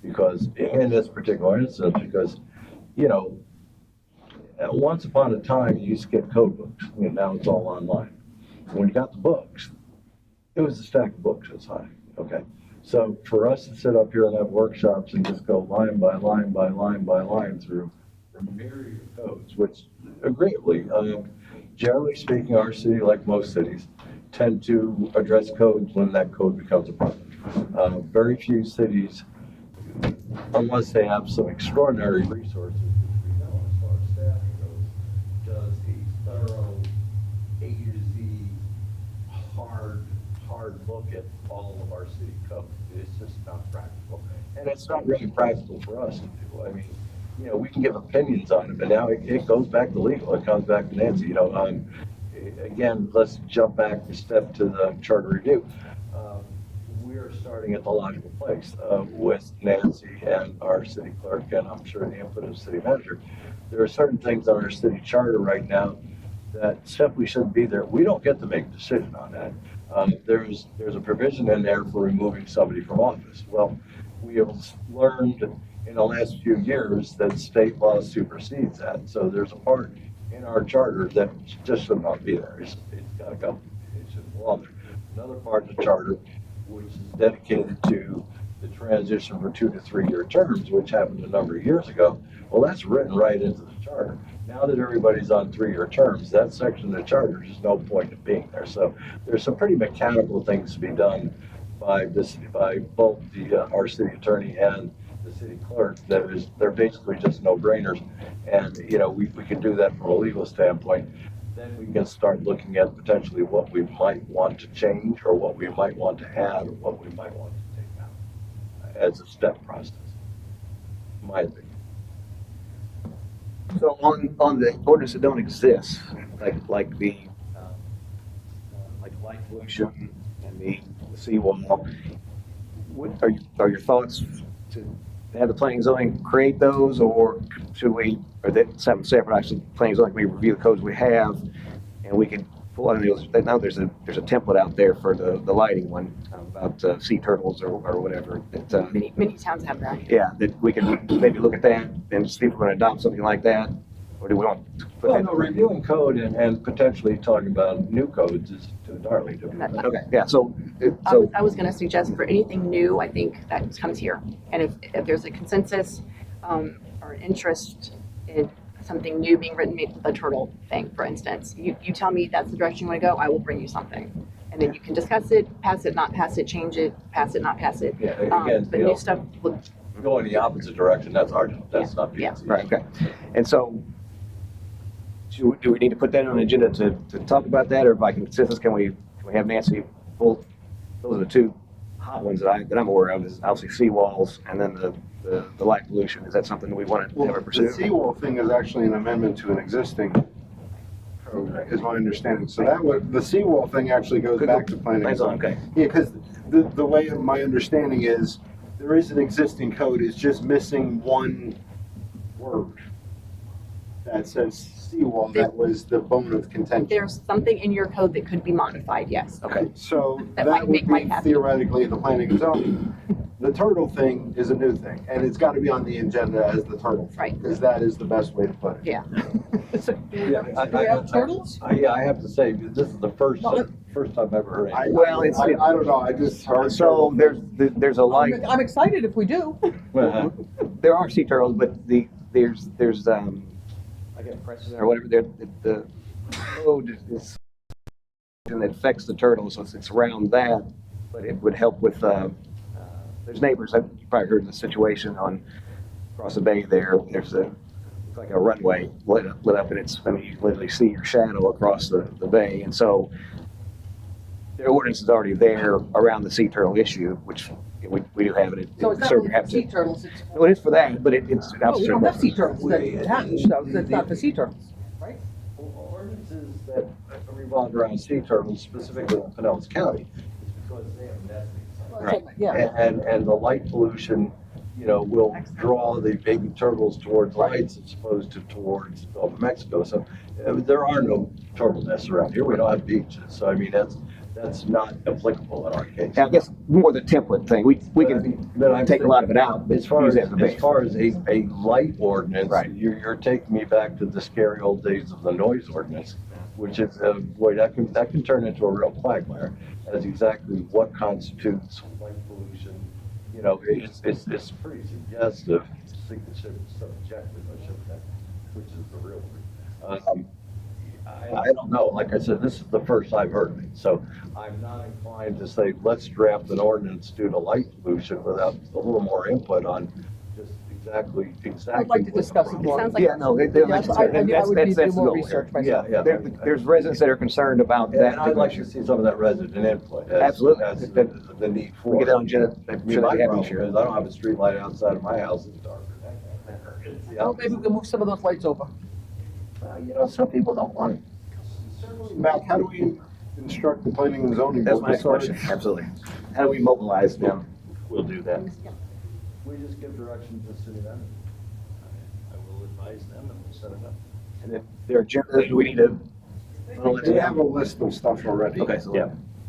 because in this particular instance, because once upon a time you used to get code books, and now it's all online. When you got the books, it was a stack of books this high. Okay, so for us to sit up here and have workshops and just go line by line by line by line through a myriad of codes, which agreeably, generally speaking, our city, like most cities, tend to address codes when that code becomes a problem. Very few cities, unless they have some extraordinary resources, which we know as far as staffing goes, does a thorough A to Z hard look at all of our city code. It's just not practical. And it's not really practical for us to do. I mean, we can give opinions on it, but now it goes back to legal. It comes back to Nancy. Again, let's jump back a step to the charter review. We are starting at the logical place with Nancy and our city clerk, and I'm sure the input of the city manager. There are certain things on our city charter right now that simply shouldn't be there. We don't get to make a decision on that. There's a provision in there for removing somebody from office. Well, we have learned in the last few years that state law supersedes that. So there's a part in our charter that just should not be there. It's got to go. It shouldn't belong there. Another part of the charter, which is dedicated to the transition for 2 to 3 year terms, which happened a number of years ago. Well, that's written right into the charter. Now that everybody's on 3-year terms, that section of the charter, there's no point in being there. So there's some pretty mechanical things to be done by both our city attorney and the city clerk. They're basically just no-brainers. And, you know, we can do that from a legal standpoint. Then we can start looking at potentially what we might want to change or what we might want to add or what we might want to take out as a step process, in my opinion. So on the ordinance that don't exist, like the light pollution and the seawall, what are your thoughts to have the planning and zoning create those, or should we, or that something separate? Actually, planning and zoning, we review the codes we have, and we can pull out those. Now there's a template out there for the lighting one about sea turtles or whatever. That, Many towns have that. yeah, that we can maybe look at that and see if we're going to adopt something like that, or do we want to put Well, that? no, reviewing code and potentially talking about new codes is entirely different. Okay, yeah. So I was going to suggest for anything new, I think that comes here. And if there's a consensus or an interest in something new being written, maybe the turtle thing, for instance, you tell me that's the direction you want to go, I will bring you something. And then you can discuss it, pass it, not pass it, change it, pass it, not pass it. Yeah, again, But you new know, stuff, will- go in the opposite direction, that's our job, that's not yeah. PNC. right, okay. And so, do we need to put that on the agenda to talk about that, or by consensus, can we have Nancy pull? Those are the two hot ones that I'm aware of. Is obviously seawalls, and then the light pollution. Is that something that we want to ever The pursue? seawall thing is actually an amendment to an existing code, is my understanding. So that would, the seawall thing actually goes back to planning. and zoning. Okay. Yeah, because the way my understanding is, there is an existing code, it's just missing one word that says seawall, that was the bone of contention. There's something in your code that could be modified, yes. Okay. So That that might would make my be path. theoretically the planning and zoning. The turtle thing is a new thing, and it's gotta be on the agenda as the turtle. Right. Because that is the best way to put it. Yeah. Do we have turtles? Yeah, I have to say, this is the first time I've ever heard I, it. Well, it's- I don't know, I just heard. So there's a light. I'm excited if we do. Well, There are sea turtles, but there's I got precedent or whatever. The code is and it affects the turtles, so it's around that. But it would help with. There's neighbors. I've probably heard the situation across the bay there. There's it's like a runway lit up, and it's, I mean, you literally see your shadow across the bay, and so the ordinance is already there around the sea turtle issue, which we do have it. So it's not certainly really have for to. sea turtles, it's No, it is for that, but it's. no, we don't have sea turtles that hatch, so that's not for sea turtles, right? ordinances that revolve around sea turtles, specifically in Pinellas County, is because they have nesting sites. Right. Yeah. And the light pollution, you know, will draw the baby turtles towards lights as opposed to towards Gulf of Mexico. So there are no turtle nests around here. We don't have beaches. So I mean, that's not applicable in our case. I guess more the template thing. We can take a lot of it out, but As far use as, it as a base. as far as a light ordinance, Right. you're taking me back to the scary old days of the noise ordinance, which is, boy, that can turn into a real quagmire as exactly what constitutes light pollution. You know, it's pretty suggestive, subjective, which is the real word. I don't know. Like I said, this is the first I've heard of it. So I'm not inclined to say, let's draft an ordinance due to light pollution without a little more input on just exactly. I'd like to what the discuss it problem more. Sounds like- Yeah, no, Yes, I would need to do more goal research here. myself. Yeah, yeah. There's residents that are concerned about that. And I'd like to see some of that resident input. Absolutely. As the need for. We get on agenda, I I'm mean, sure my they have problem this year. is I don't have a street light outside of my house. It's dark. Well, maybe we can move some of those lights over. You know, some people don't want it. Matt, how do we instruct the planning and zoning? That's board my to next start? question, absolutely. How do we mobilize them? We'll do that. We just give direction to city manager. I will advise them and we'll set it up. And if their agenda, do we need to? We have a list of stuff already. Okay, so.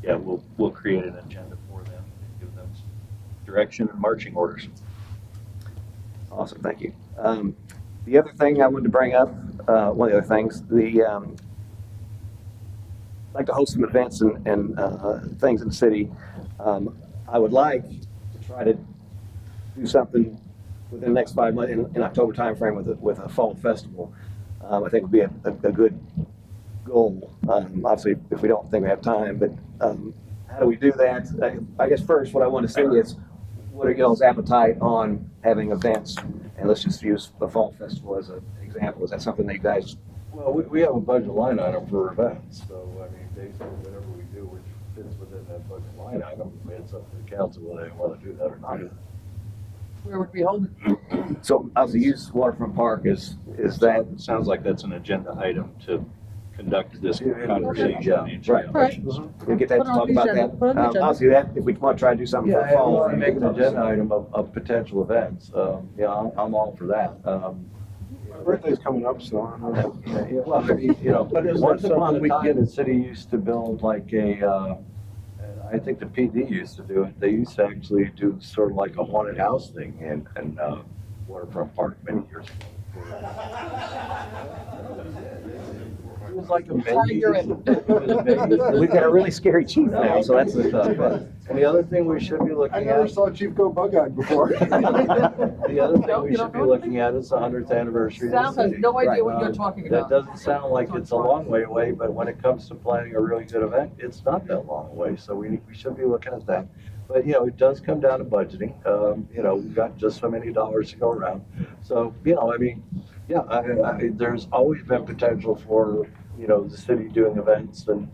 Yeah, we'll create an agenda for them and give them some direction and marching orders. Awesome, thank you. The other thing I wanted to bring up, one of the other things, I'd like to host some events and things in the city. I would like to try to do something within the next 5 months, in October timeframe with a fall festival. I think would be a good goal. Obviously, if we don't think we have time, but how do we do that? I guess first, what I want to see is what are y'all's appetite on having events? And let's just use the fall festival as an example. Is that something that you guys? Well, we have a budget line item for events, so I mean, basically whatever we do, which fits within that budget line item, it's up to the council whether they want to do that or not. Where would we hold it? So obviously, use Waterfront Park is that? Sounds like that's an agenda item to conduct this conversation. Yeah. Right. Right. We'll get that to Put it on talk the about agenda. that. Put it on the agenda. Obviously, that if we want to try to do something for Yeah, the fall. I want to make an agenda item of potential events. Yeah, I'm all for that. My birthday's coming up, so I don't know. Yeah, well, I mean, you know, But is once that upon something a we time, can the city used to build like I think the PD used to do it. They used to actually do sort of like a haunted house thing in Waterfront Park many years ago. It was like a Tiger venue. We've got a really scary chief now, so that's the tough. And the other thing we should be looking I at. never saw Chief go bug-eyed before. The other thing we should be looking at is the 100th anniversary of the Sam has city. no idea Right. what you're talking That about. doesn't sound like it's a long way away, but when it comes to planning a really good event, it's not that long away. So we should be looking at that. But, you know, it does come down to budgeting. You know, we've got just so many dollars to go around. So, you know, I mean, yeah, there's always been potential for, you know, the city doing events. And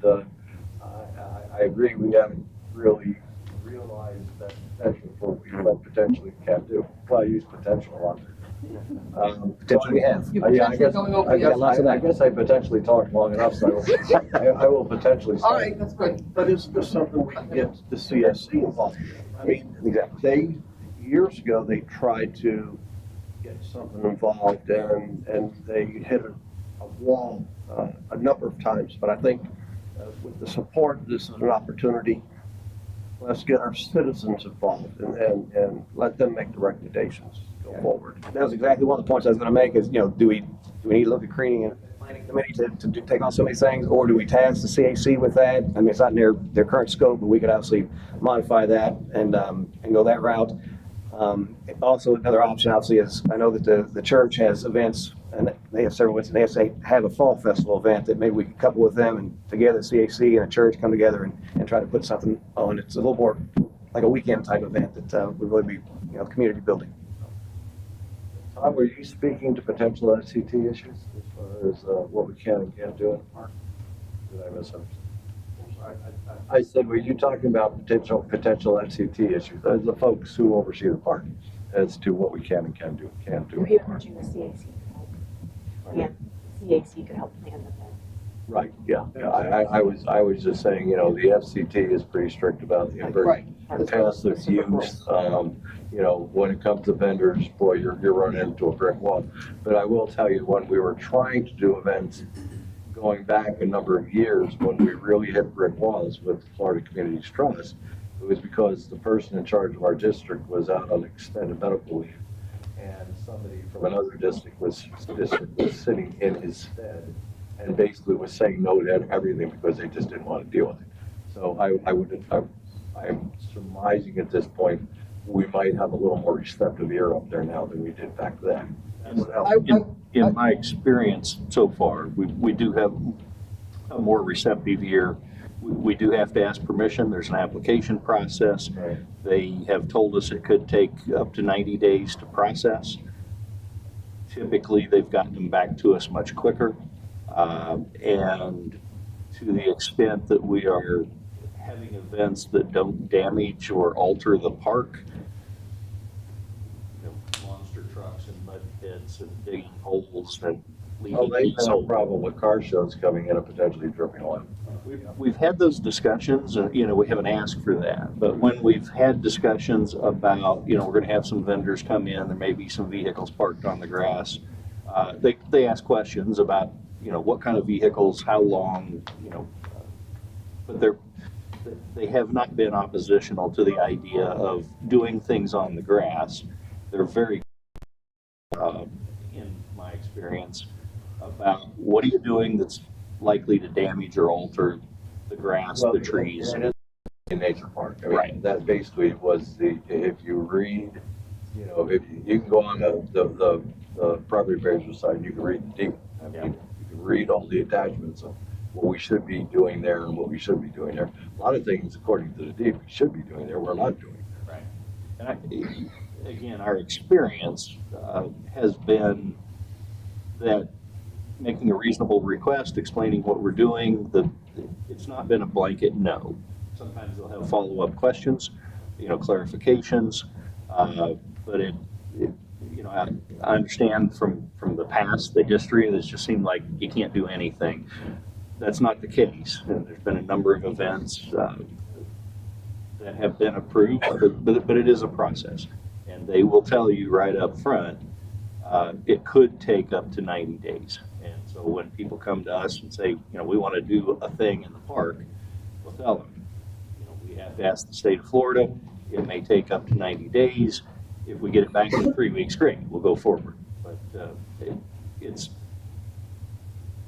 I agree, we haven't really realized that potential for what potentially can do. Well, I use potential a lot. Potentially we have. You're potentially going over the edge. I guess I potentially talked long enough, so I will potentially. All right, that's good. But is this something we can get the CSC involved in? I mean, Exactly. years ago, they tried to get something involved and they hit a wall a number of times. But I think with the support, this is an opportunity. Let's get our citizens involved and let them make the recommendations go forward. That was exactly one of the points I was going to make is, you know, do we need to look at creating a planning committee to take on some of these things, or do we task the CAC with that? I mean, it's not in their current scope, but we could obviously modify that and go that route. Also, another option obviously is, I know that the church has events and they have several events, and they have a fall festival event that maybe we could couple with them and together CAC and a church come together and try to put something on. It's a little more like a weekend type event that would really be, you know, community building. Tom, were you speaking to potential FCT issues as far as what we can and can't do in the park? Did I misunderstand? I said, were you talking about potential FCT issues? Those are the folks who oversee the park as to what we can and can't do in the You're park. urging the CAC. Yeah, CAC could help plan the event. Right, yeah. I was just saying, you know, the FCT is pretty strict about the Right. passive use. You know, when it comes to vendors, boy, you're running into a brick wall. But I will tell you, when we were trying to do events going back a number of years, when we really hit brick walls with Florida Communities Trust, it was because the person in charge of our district was out on extended medical leave. And somebody from another district was sitting in his stead and basically was saying no to everything because they just didn't want to deal with it. So I'm surmising at this point, we might have a little more receptive ear up there now than we did back then. In my experience so far, we do have a more receptive ear. We do have to ask permission. There's an application process. Right. They have told us it could take up to 90 days to process. Typically, they've gotten them back to us much quicker. And to the extent that we are having events that don't damage or alter the park, you know, monster trucks and mud pits and digging holes and leaving Oh, they've had a diesel. problem with car shows coming in and potentially dripping oil. We've had those discussions, and, you know, we haven't asked for that, but when we've had discussions about, you know, we're gonna have some vendors come in, there may be some vehicles parked on the grass, they ask questions about, you know, what kind of vehicles, how long, you know, but they have not been oppositional to the idea of doing things on the grass. They're very, in my experience, about what are you doing that's likely to damage or alter the grass, the trees. And it's in nature park. I mean, Right. that basically was if you read, if you can go on the property appraiser site, and you can read the deed. I mean, Yeah. you can read all the attachments of what we should be doing there and what we should be doing there. A lot of things, according to the deed, we should be doing there, we're not doing. Right. And again, our experience has been that making a reasonable request, explaining what we're doing, it's not been a blanket no. Sometimes they'll have follow-up questions, clarifications, but I understand from the past, the history, it just seemed like you can't do anything. That's not the case. And there's been a number of events that have been approved, but it is a process. And they will tell you right up front, it could take up to 90 days. And so when people come to us and say, we want to do a thing in the park, we'll tell them, we have to ask the state of Florida. It may take up to 90 days. If we get it back in 3 weeks, great, we'll go forward. But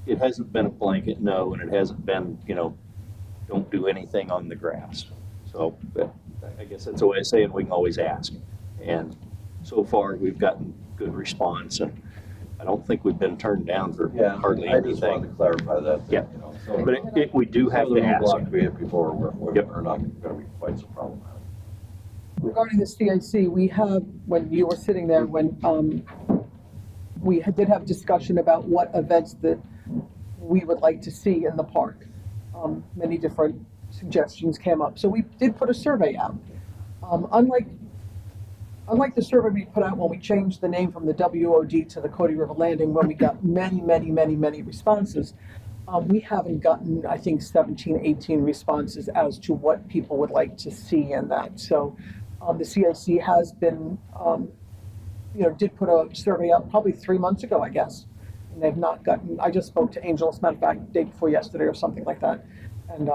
it hasn't been a blanket no, and it hasn't been, don't do anything on the grass. So I guess that's a way of saying we can always ask. And so far, we've gotten good response, and I don't think we've been turned down for hardly I just wanted anything. to clarify that. Yeah. But we do have to ask. Block we had before, we're not going to be quite so problematic. Regarding the CIC, we have, when you were sitting there, when did have discussion about what events that we would like to see in the park. Many different suggestions came up. So we did put a survey out. Unlike the survey we put out when we changed the name from the WOD to the Cody River Landing, when we got many responses, we haven't gotten, I think, 17, 18 responses as to what people would like to see in that. So the CIC has been, did put a survey out probably 3 months ago, I guess. And they've not gotten, I just spoke to Angel, as a matter of fact, day before yesterday or something like that. And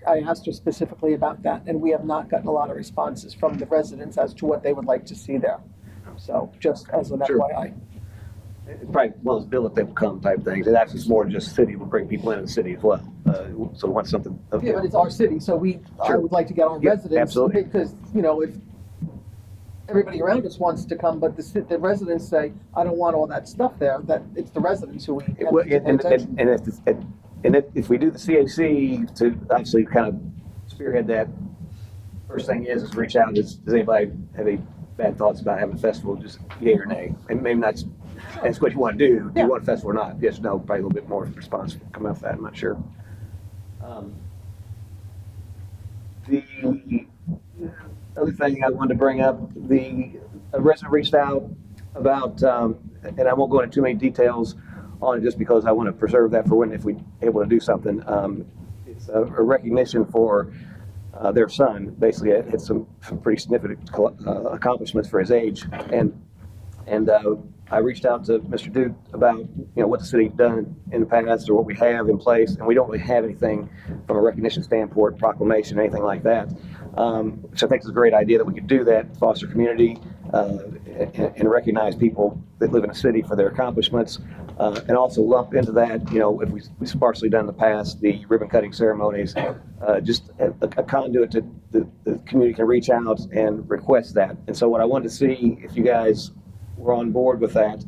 I asked her specifically about that, and we have not gotten a lot of responses from the residents as to what they would like to see there. So just as an Sure. FYI. It's probably, well, it's bill if they will come type things. It actually is more just city, will bring people in the city as well. So once something. Yeah, but it's our city, so I Sure. would like to get our Yeah, residents. absolutely. Because, if everybody around us wants to come, but the residents say, I don't want all that stuff there, that it's the residents who we have Well, to pay attention. if we do the CAC to actually kind of spearhead that, first thing is reach out. Does anybody have any bad thoughts about having a festival? Just yay or nay. And maybe that's what you want to do. Do you want a festival or not? Yes, no, probably a little bit more response come out of that. I'm not sure. The other thing I wanted to bring up, a resident reached out about, and I won't go into too many details on it just because I want to preserve that for if we're able to do something. It's a recognition for their son. Basically, it's some pretty significant accomplishments for his age, and I reached out to Mr. Duke about what the city's done in the past or what we have in place, and we don't really have anything from a recognition standpoint, proclamation, anything like that. Which I think is a great idea that we could do that, foster community, and recognize people that live in a city for their accomplishments, and also lump into that, if we've sparsely done in the past, the ribbon cutting ceremonies, just a conduit to the community can reach out and request that. And so what I wanted to see, if you guys were on board with that,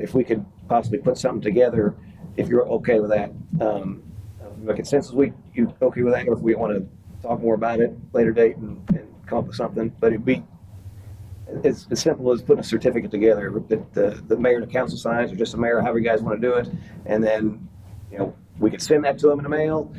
if we could possibly put something together, if you're okay with that. A consensus week, you okay with that, or if we want to talk more about it later date and come up with something, but it'd be as simple as putting a certificate together that the mayor and the council signs, or just the mayor, however you guys want to do it, and then we could send that to them in the mail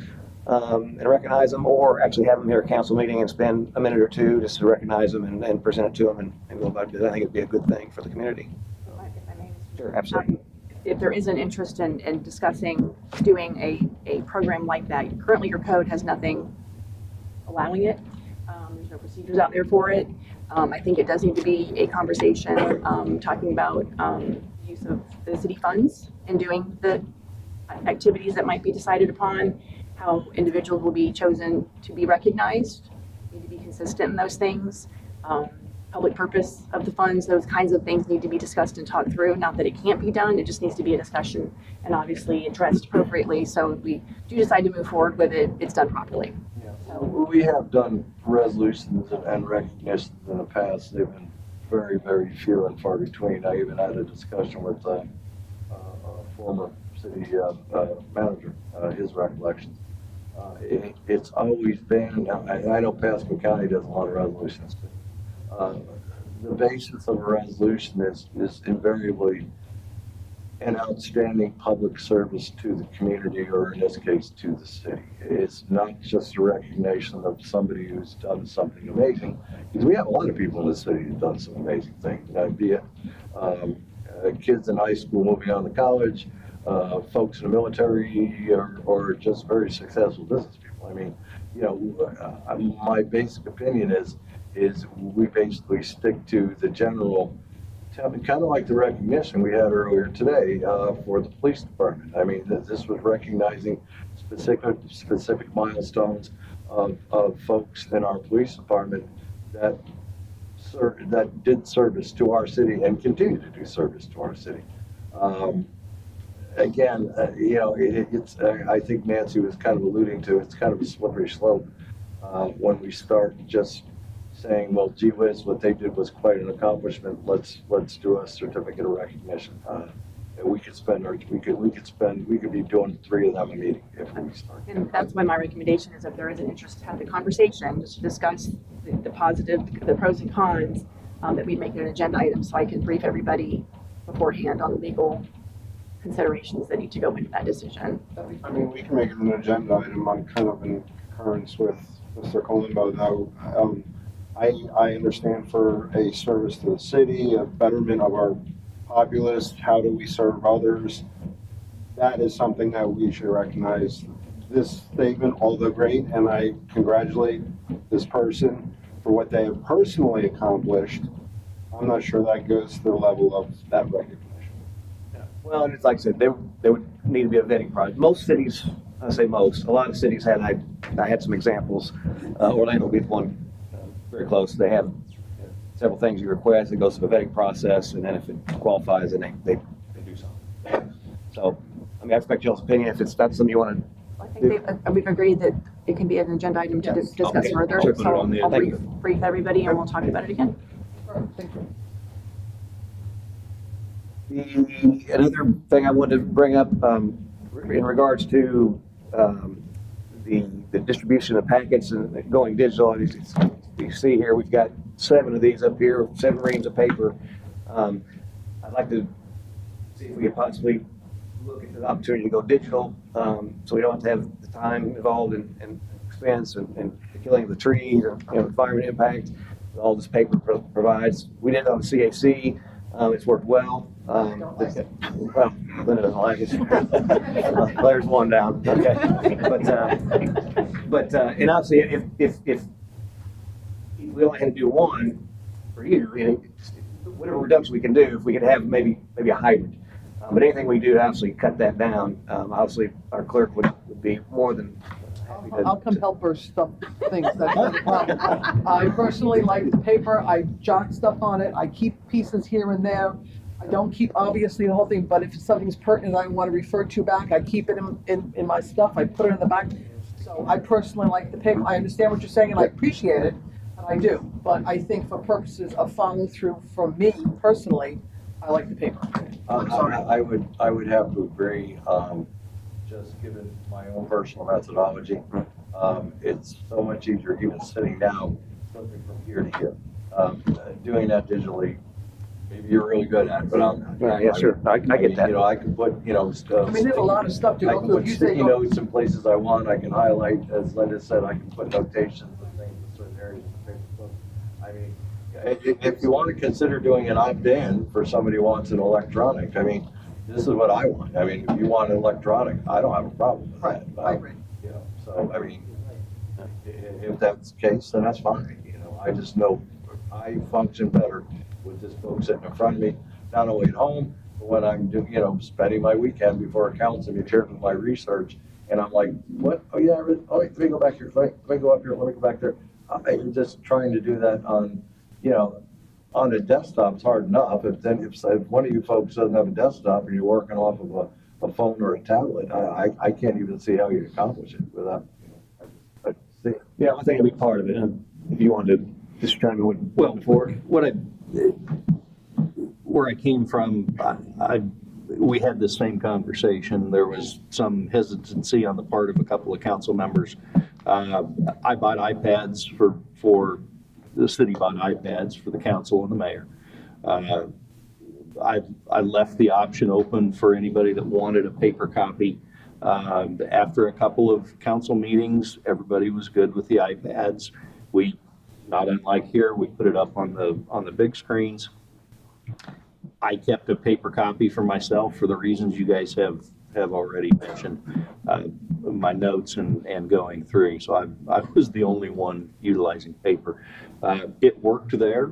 and recognize them, or actually have them here at council meeting and spend a minute or two just to recognize them and present it to them and go about it. I think it'd be a good thing for the community. If I may, Mr. Sure, absolutely. If there is an interest in discussing doing a program like that, currently your code has nothing allowing it. There's no procedures out there for it. I think it does need to be a conversation talking about use of the city funds and doing the activities that might be decided upon, how individuals will be chosen to be recognized, need to be consistent in those things. Public purpose of the funds, those kinds of things need to be discussed and talked through. Not that it can't be done, it just needs to be a discussion and obviously addressed appropriately. So if we do decide to move forward with it, it's done properly. We have done resolutions and recognitions in the past. They've been very, very few and far between. I even had a discussion with a former city manager, his recollections. It's always been, I know Pasco County does a lot of resolutions, but the basis of a resolution is invariably an outstanding public service to the community, or in this case, to the city. It's not just a recognition of somebody who's done something amazing, because we have a lot of people in the city who've done some amazing things, be it kids in high school moving on to college, folks in the military, or just very successful business people. I mean, my basic opinion is we basically stick to the general, kind of like the recognition we had earlier today for the police department. I mean, this was recognizing specific milestones of folks in our police department that did service to our city and continue to do service to our city. Again, it's I think Nancy was kind of alluding to, it's kind of a slippery slope when we start just saying, well, gee whiz, what they did was quite an accomplishment. Let's do a certificate of recognition. We could be doing 3 of them a meeting if we start. And that's why my recommendation is, if there is an interest to have the conversation, just to discuss the positive, the pros and cons, that we make it an agenda item, so I can brief everybody beforehand on the legal considerations that need to go into that decision. I mean, we can make it an agenda item. I'm kind of in concurrence with Mr. Colombo, though. I understand for a service to the city, a betterment of our populace, how do we serve others? That is something that we should recognize. This statement, although great, and I congratulate this person for what they have personally accomplished, I'm not sure that goes to the level of that recognition. Well, and it's like I said, there would need to be a vetting process. Most cities, I say most, a lot of cities had, I had some examples. Orlando would be the one very close. They have several things you request. It goes through a vetting process, and then if it qualifies, then they do something. So, I mean, I expect y'all's opinion. If that's something you want to, I think we've agreed that it can be an agenda item to discuss Okay. further. Sure. So I'll Thank you. brief everybody, and we'll talk about it again. Thank you. Another thing I wanted to bring up in regards to the distribution of packets and going digital. As you see here, we've got 7 of these up here, 7 reams of paper. I'd like to see if we could possibly look into the opportunity to go digital, so we don't have to have the time involved in expense and the killing of the trees and environment impact that all this paper provides. We did it on the CAC. It's worked well. Well, Linda doesn't like it. There's one down. Okay, but and obviously, if we only had to do one for you, whatever reduction we can do, if we could have maybe a hybrid. But anything we do to obviously cut that down, obviously our clerk would be more than happy to. I'll come help her stuff things. That's not a problem. I personally like the paper. I jot stuff on it. I keep pieces here and there. I don't keep obviously the whole thing, but if something's pertinent I want to refer to back, I keep it in my stuff. I put it in the back. So I personally like the paper. I understand what you're saying and I appreciate it, and I do. But I think for purposes of follow through from me personally, I like the paper. I would have to agree, just given my own personal methodology. It's so much easier even sitting down, flipping from here to here. Doing that digitally, maybe you're really good at it, but I'm not. Yeah, sure. I get that. I can put, I mean, there's a lot of stuff to I go can through. put If you say sticky go, notes in places I want. I can highlight, as Linda said, I can put notations and things in certain areas of the paper. So, I mean, if you want to consider doing an opt-in for somebody who wants an electronic, I mean, this is what I want. I mean, if you want an electronic, I don't have a problem with that. I agree. So, I mean, if that's the case, then that's fine. I just know I function better with this book sitting in front of me, not only at home, but when I'm doing, spending my weekend before a council meeting here with my research, and I'm like, what? Oh yeah, let me go back here. Let me go up here. Let me go back there. I'm just trying to do that on, on a desktop. It's hard enough. If one of you folks doesn't have a desktop and you're working off of a phone or a tablet, I can't even see how you accomplish it without. I see it. Yeah, I think it'd be part of it. If you wanted to just chime in with Well, before. Where I came from, we had the same conversation. There was some hesitancy on the part of a couple of council members. I bought iPads for the city bought iPads for the council and the mayor. I left the option open for anybody that wanted a paper copy. After a couple of council meetings, everybody was good with the iPads. We, not unlike here, we put it up on the big screens. I kept a paper copy for myself for the reasons you guys have already mentioned, my notes and going through. So I was the only one utilizing paper. It worked there.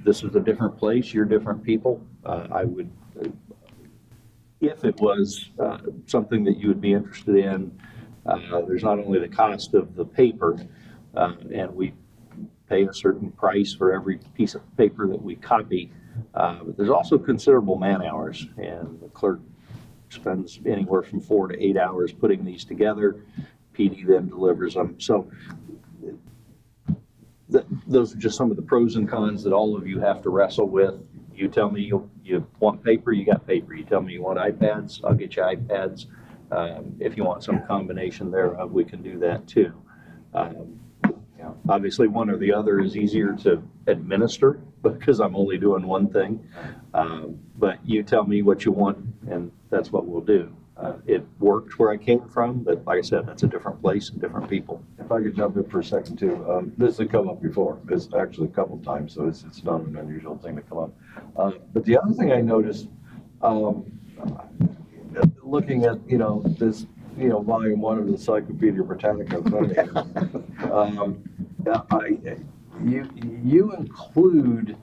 This is a different place. You're different people. I would, if it was something that you would be interested in, there's not only the cost of the paper, and we pay a certain price for every piece of paper that we copy, but there's also considerable man hours, and the clerk spends anywhere from 4 to 8 hours putting these together. PD then delivers them. So those are just some of the pros and cons that all of you have to wrestle with. You tell me you want paper, you got paper. You tell me you want iPads, I'll get you iPads. If you want some combination thereof, we can do that too. Obviously, one or the other is easier to administer because I'm only doing one thing. But you tell me what you want, and that's what we'll do. It worked where I came from, but like I said, that's a different place and different people. If I could jump in for a second too, this has come up before. It's actually a couple times, so it's not an unusual thing to come up. But the other thing I noticed, looking at, this, volume 1 of the Encyclopedia Britannica in front of you include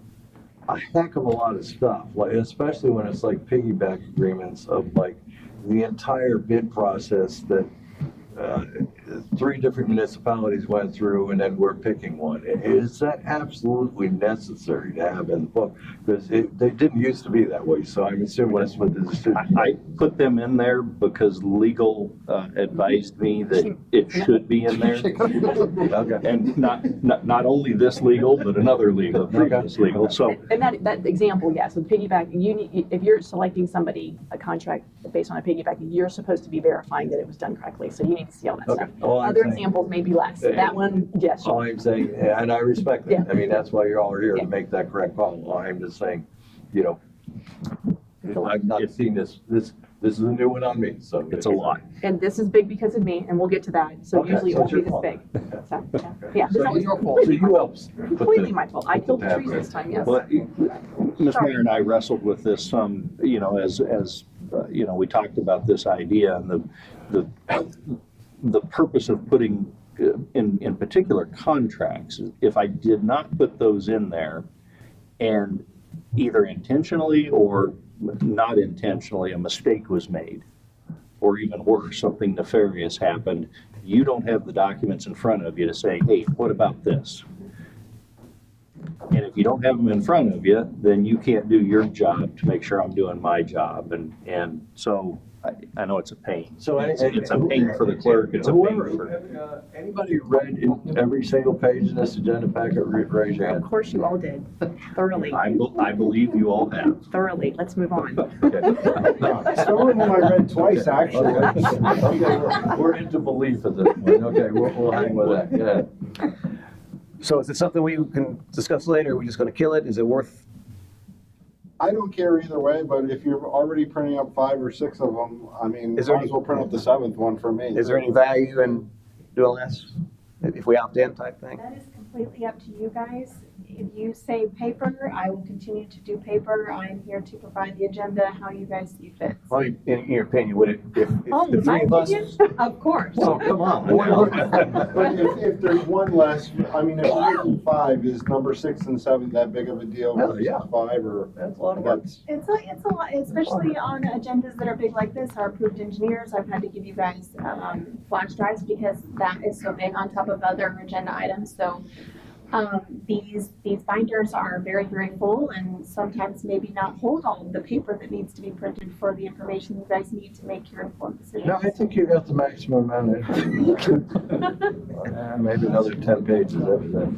a heck of a lot of stuff, like especially when it's like piggyback agreements of like the entire bid process that 3 different municipalities went through, and then we're picking one. Is that absolutely necessary to have in the book? Because they didn't used to be that way, so I'm assuming that's what this is. I put them in there because legal advised me that it should be in there. Okay. And not only this legal, but another legal, previous legal, so. And that example, yes, with piggyback, if you're selecting somebody, a contract based on a piggyback, you're supposed to be verifying that it was done correctly, so you need to see all that Okay. stuff. All I'm Other saying- examples may be less. That one, yes. All I'm saying, and I respect that. Yeah. I mean, that's why you're all here Yeah. to make that correct call. I'm just saying, It's a lot. I've not seen this. This is a new one on me, so. It's a lot. And this is big because of me, and we'll get to that, so Okay, usually it so won't it's be your this fault. big. So, yeah. So it's your fault. So you helped. Completely my fault. I killed the tab trees there. this time, yes. Well, Ms. Sorry. Mayor and I wrestled with this some, as we talked about this idea and the purpose of putting in particular contracts. If I did not put those in there, and either intentionally or not intentionally a mistake was made, or even worse, something nefarious happened, you don't have the documents in front of you to say, hey, what about this? And if you don't have them in front of you, then you can't do your job to make sure I'm doing my job. And so I know it's a pain. So It's a pain for the clerk, it's a pain for. Anybody read every single page in this agenda packet? Raise your Of hand. course you all did, thoroughly, I believe you all have. thoroughly. Let's move on. Some of them I read twice, actually. Okay, we're into belief at this point. Okay, we'll hang with that, yeah. So is it something we can discuss later? Are we just gonna kill it? Is it worth? I don't care either way, but if you're already printing up 5 or 6 of them, I mean, Is there might as well print up the 7th one for me. Is there any value in doing less? If we opt in type thing? That is completely up to you guys. If you say paper, I will continue to do paper. I'm here to provide the agenda, how you guys see fit. Well, in your opinion, would it, if Oh, the my 3 of us? opinion? Of course. Oh, come on. But if there's one less, I mean, if you're making 5, is number 6 and 7 that big of a deal? Oh, versus yeah. 5 or? That's a lot of work. That's, It's a lot, especially on agendas that are big like this, our approved engineers. I've had to give you guys flash drives because that is so big on top of other agenda items. So These binders are very, very full and sometimes maybe not hold all of the paper that needs to be printed for the information you guys need to make your informed decisions. No, I think you got the maximum amount of maybe another 10 pages after that.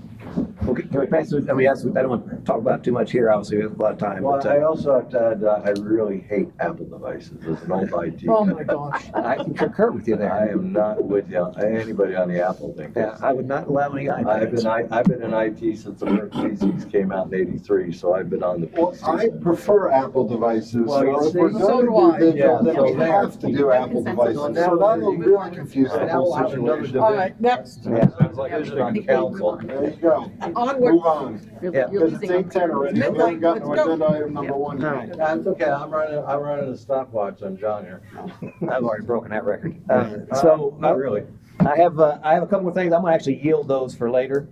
Okay, can we pass it? I mean, I don't want to talk about too much here, obviously, we have a lot of time. Well, but, I also have to add, I really hate Apple devices as an old IT. Oh my gosh. I can concur with you there. I am not with you, anybody on the Apple thing. Yeah, I would not allow any I've iPads. been in IT since the first PCs came out in '83, so I've been on the Well, I PCs. prefer Apple devices, Well, you so if see- we're So do gonna I. do digital, then Yeah, we so have to do Apple devices. So So now that'll you- really confuse the Now whole we'll have another situation. All right, next. Sounds like I should on council. There you go. Onward. Move on. Yeah. Because it's 8:10 already. We haven't gotten to Let's go. agenda item number one. All right. That's okay, I'm running a stopwatch on John here. I've already broken that record. So, Not really. I have a couple more things. I'm gonna actually yield those for later.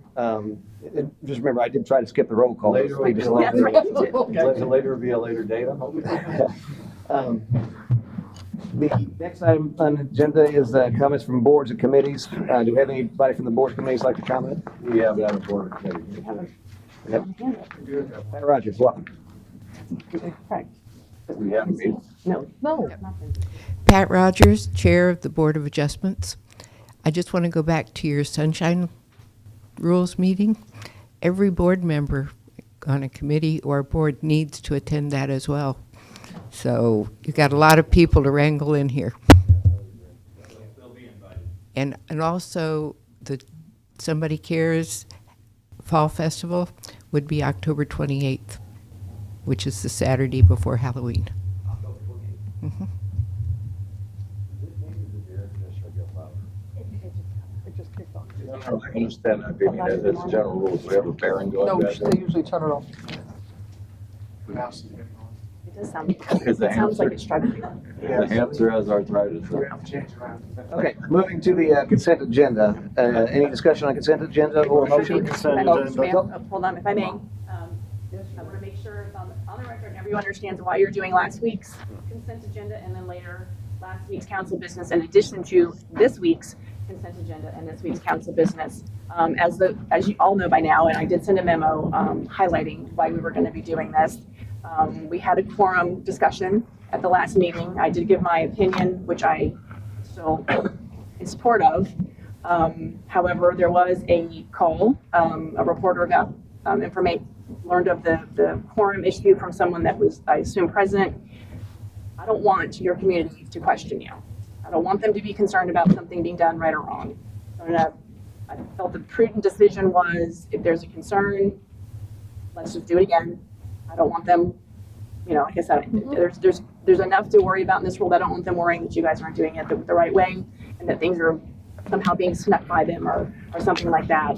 Just remember, I did try to skip the roll call. Later will be a Previously. later will be a later date, I'm hoping. The next item on the agenda is comments from boards and committees. Do we have anybody from the board committees like to comment? We have that on board committee. Yep. Pat Rogers, welcome. We have a meeting. No. Pat Rogers, Chair of the Board of Adjustments. I just want to go back to your sunshine rules meeting. Every board member on a committee or a board needs to attend that as well. So you got a lot of people to wrangle in here. And also the Somebody Cares Fall Festival would be October 28th, which is the Saturday before Halloween. Mhm. No, I understand that, I mean, that's general rules, we have a bearing going No, back there. they usually turn it off. It does sound, Because it sounds like it's struggling. The hamster has arthritis. Okay, moving to the consent agenda. Any discussion on consent agenda or motion? Mr. Mayor, hold on, if I may. I want to make sure it's on the record and everyone understands why you're doing last week's consent agenda and then later last week's council business in addition to this week's consent agenda and this week's council business. As you all know by now, and I did send a memo highlighting why we were going to be doing this. We had a quorum discussion at the last meeting. I did give my opinion, which I still in support of. However, there was a call. A reporter got learned of the quorum issue from someone that was, I assume, present. I don't want your community to question you. I don't want them to be concerned about something being done right or wrong. So I felt the prudent decision was, if there's a concern, let's just do it again. I don't want them, like I said, there's enough to worry about in this world. I don't want them worrying that you guys aren't doing it the right way and that things are somehow being snuck by them or something like that.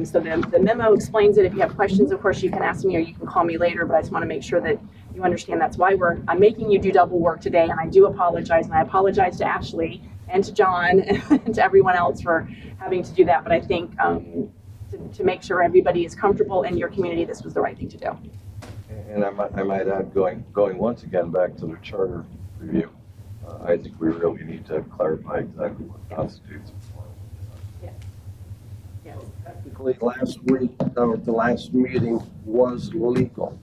So the memo explains it. If you have questions, of course, you can ask me or you can call me later, but I just want to make sure that you understand that's why I'm making you do double work today, and I do apologize, and I apologize to Ashley and to John and to everyone else for having to do that, but I think to make sure everybody is comfortable in your community, this was the right thing to do. And I might add, going once again back to the charter review, I think we really need to clarify exactly what constitutes. Yes. Technically, last week, or the last meeting was legal.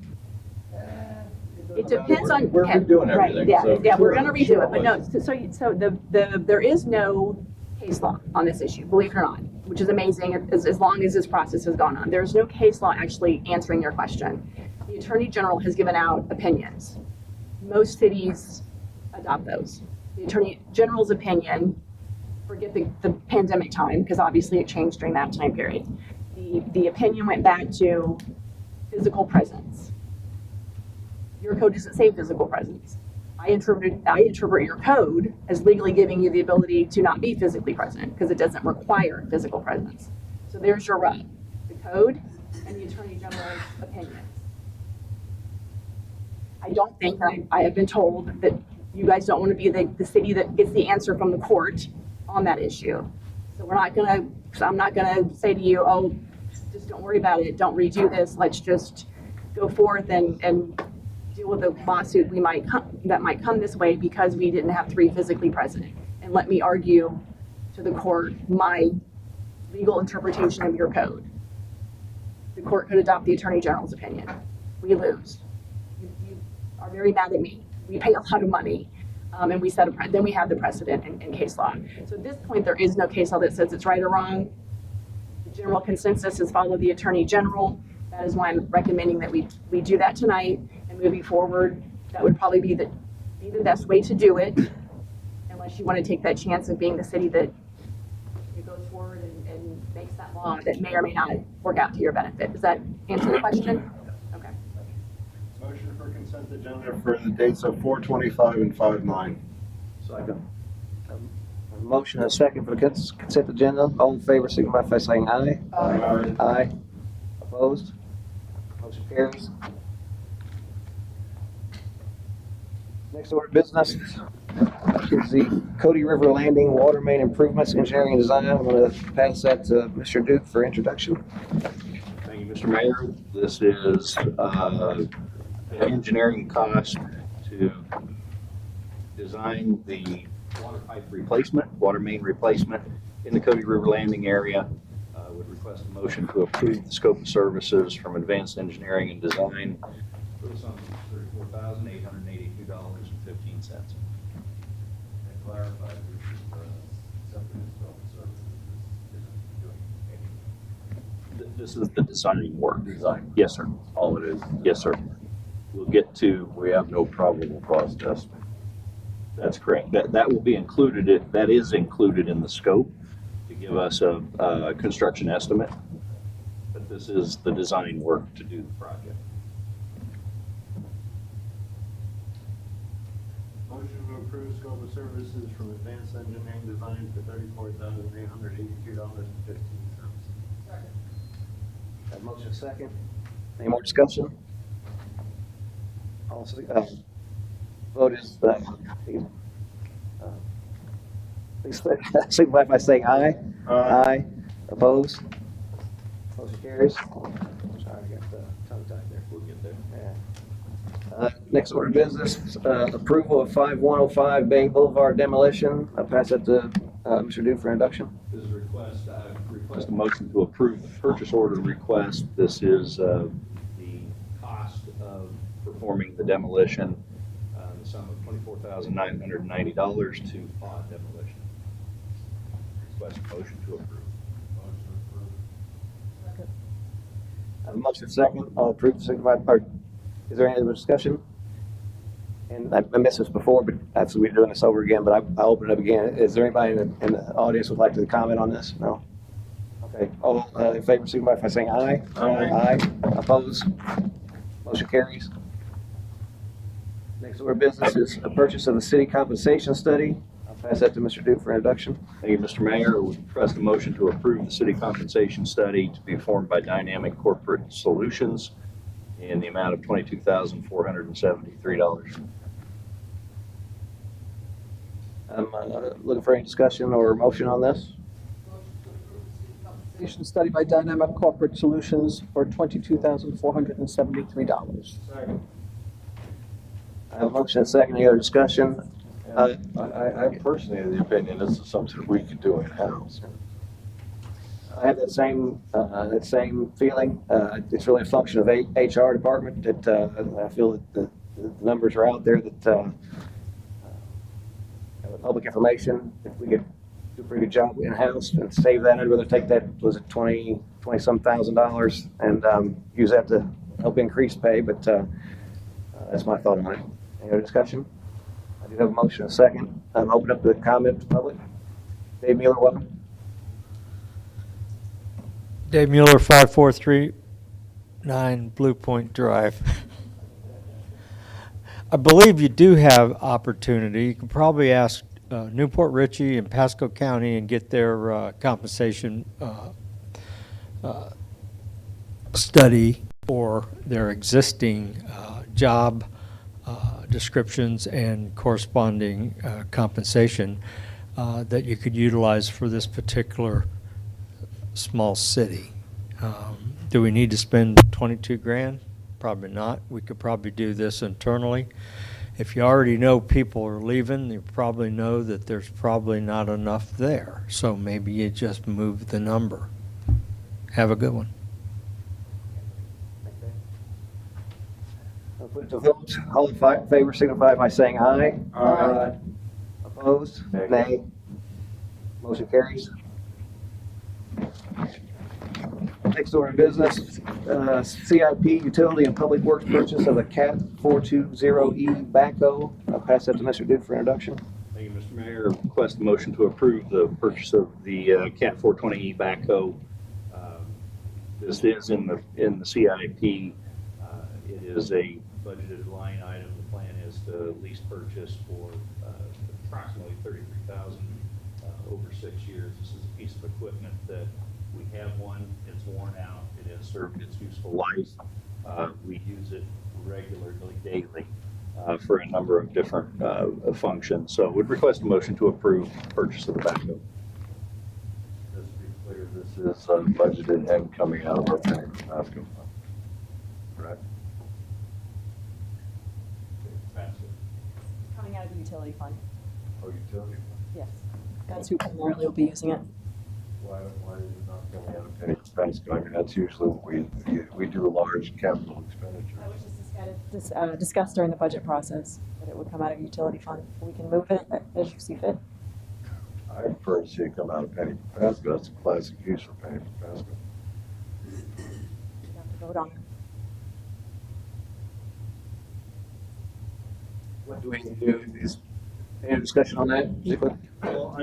It depends on. We're okay, redoing right, everything, Yeah, so- yeah, we're gonna redo it, but no, so there is no case law on this issue, believe it or not, which is amazing as long as this process has gone on. There's no case law actually answering your question. The Attorney General has given out opinions. Most cities adopt those. The Attorney General's opinion, forget the pandemic time, because obviously it changed during that time period. The opinion went back to physical presence. Your code doesn't say physical presence. I interpret your code as legally giving you the ability to not be physically present because it doesn't require physical presence. So there's your rub, the code and the Attorney General's opinions. I don't think, I have been told that you guys don't want to be the city that gets the answer from the court on that issue. So I'm not gonna say to you, oh, just don't worry about it, don't redo this, let's just go forth and deal with the lawsuit that might come this way because we didn't have 3 physically present. And let me argue to the court my legal interpretation of your code. the court could adopt the Attorney General's opinion. We lose. You are very mad at me. We pay a lot of money. And we set then we have the precedent in case law. So at this point, there is no case law that says it's right or wrong. The general consensus is follow the Attorney General. That is why I'm recommending that we do that tonight, and moving forward, that would probably be the best way to do it, unless you want to take that chance of being the city that goes forward and makes that law that may or may not work out to your benefit. Does that answer the question? Okay. Motion for consent agenda for the dates of 4/25 and 5/9. Second. A motion and a second for the consent agenda. All in favor, signify by saying aye. Aye. Aye. Opposed? Motion carries. Next order of business is the Cody River Landing Water Main Improvements Engineering and Design. I'm going to pass that to Mr. Duke for introduction. Thank you, Mr. Mayor. This is engineering cost to design the water pipe replacement, water main replacement in the Cody River Landing area. Would request a motion to approve the scope of services from Advanced Engineering and Design for the sum of $34,882.15. And clarify, this is something that's scope of services isn't doing anything. This is the design work. Design. Yes, sir. All it is. Yes, sir. We'll get to, We have no probable cost estimate. that's correct. That will be included, that is included in the scope to give us a construction estimate. But this is the design work to do the project. Motion to approve scope of services from Advanced Engineering Design for $34,882.15. Have a motion second. Any more discussion? All, vote is, please signify by saying aye. Aye. Opposed? Motion carries. Sorry, I got tongue tied there. We'll get there. Next order of business, approval of 5105 Bay Boulevard demolition. I'll pass that to Mr. Duke for introduction. This is a request, request a motion to approve the purchase order request. This is the cost of performing the demolition, the sum of $24,990 to PAW Demolition. Request a motion to approve. I have a motion second. All approved, signify by, is there any other discussion? And I missed this before, but that's, we're doing this over again, but I'll open it up again. Is there anybody in the audience who would like to comment on this? No? Okay, all in favor, signify by saying aye. Aye. Opposed? Motion carries. Next order of business is a purchase of the city compensation study. I'll pass that to Mr. Duke for introduction. Thank you, Mr. Mayor. We request a motion to approve the city compensation study to be performed by Dynamic Corporate Solutions in the amount of $22,473. I'm looking for any discussion or motion on this. Compensation study by Dynamic Corporate Solutions for $22,473. I have a motion and a second. Any other discussion? I personally have the opinion this is something we could do in-house. I have that same feeling. It's really a function of HR department that I feel that the numbers are out there that public information. If we could do a pretty good job in-house and save that, I'd rather take that, was it $20-some thousand and use that to help increase pay, but that's my thought on it. Any other discussion? I do have a motion and a second. I'm open up to the comment to the public. Dave Mueller, welcome. Dave Mueller, 5439 Blue Point Drive. I believe you do have opportunity. You can probably ask Newport Richey and Pasco County and get their compensation study or their existing job descriptions and corresponding compensation that you could utilize for this particular small city. Do we need to spend 22 grand? Probably not. We could probably do this internally. If you already know people are leaving, you probably know that there's probably not enough there. So maybe you just move the number. Have a good one. I'll put it to vote. All in favor signify by saying aye. Aye. Opposed? Nay. Motion carries. Next order of business, CIP Utility and Public Works purchase of a CAT 420E backhoe. I'll pass that to Mr. Duke for introduction. Thank you, Mr. Mayor. Request a motion to approve the purchase of the CAT 420E backhoe. This is in the CIP. It is a budgeted line item. The plan is to lease purchase for approximately $33,000 over 6 years. This is a piece of equipment that we have one. It's worn out. It has served its useful life. We use it regularly, daily, for a number of different functions. So would request a motion to approve purchase of the backhoe. Just to be clear, this is budgeted and coming out of our Penny Pasco fund. Correct? Coming out of the utility fund, Oh, utility fund. yes. That's who primarily will be using it. Why is it not coming out of Penny Pasco? I mean, that's usually what we do large capital expenditures. That was just discussed during the budget process, that it would come out of utility fund. We can move it as you see fit. I prefer to see it come out of Penny Pasco. That's a classic use for Penny Pasco. You have to vote on it. What do we need to do? Is any discussion on that? Well,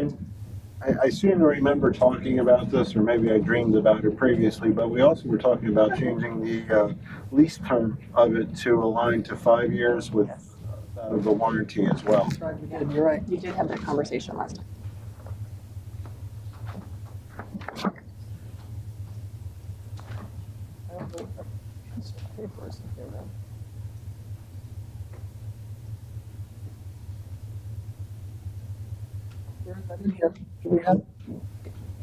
I seem to remember talking about this, or maybe I dreamed about it previously, but we also were talking about changing the lease term of it to align to 5 years with that of the warranty as well. That's right, we did, you're right. You did have that conversation last time. Where is that in here? Do we have?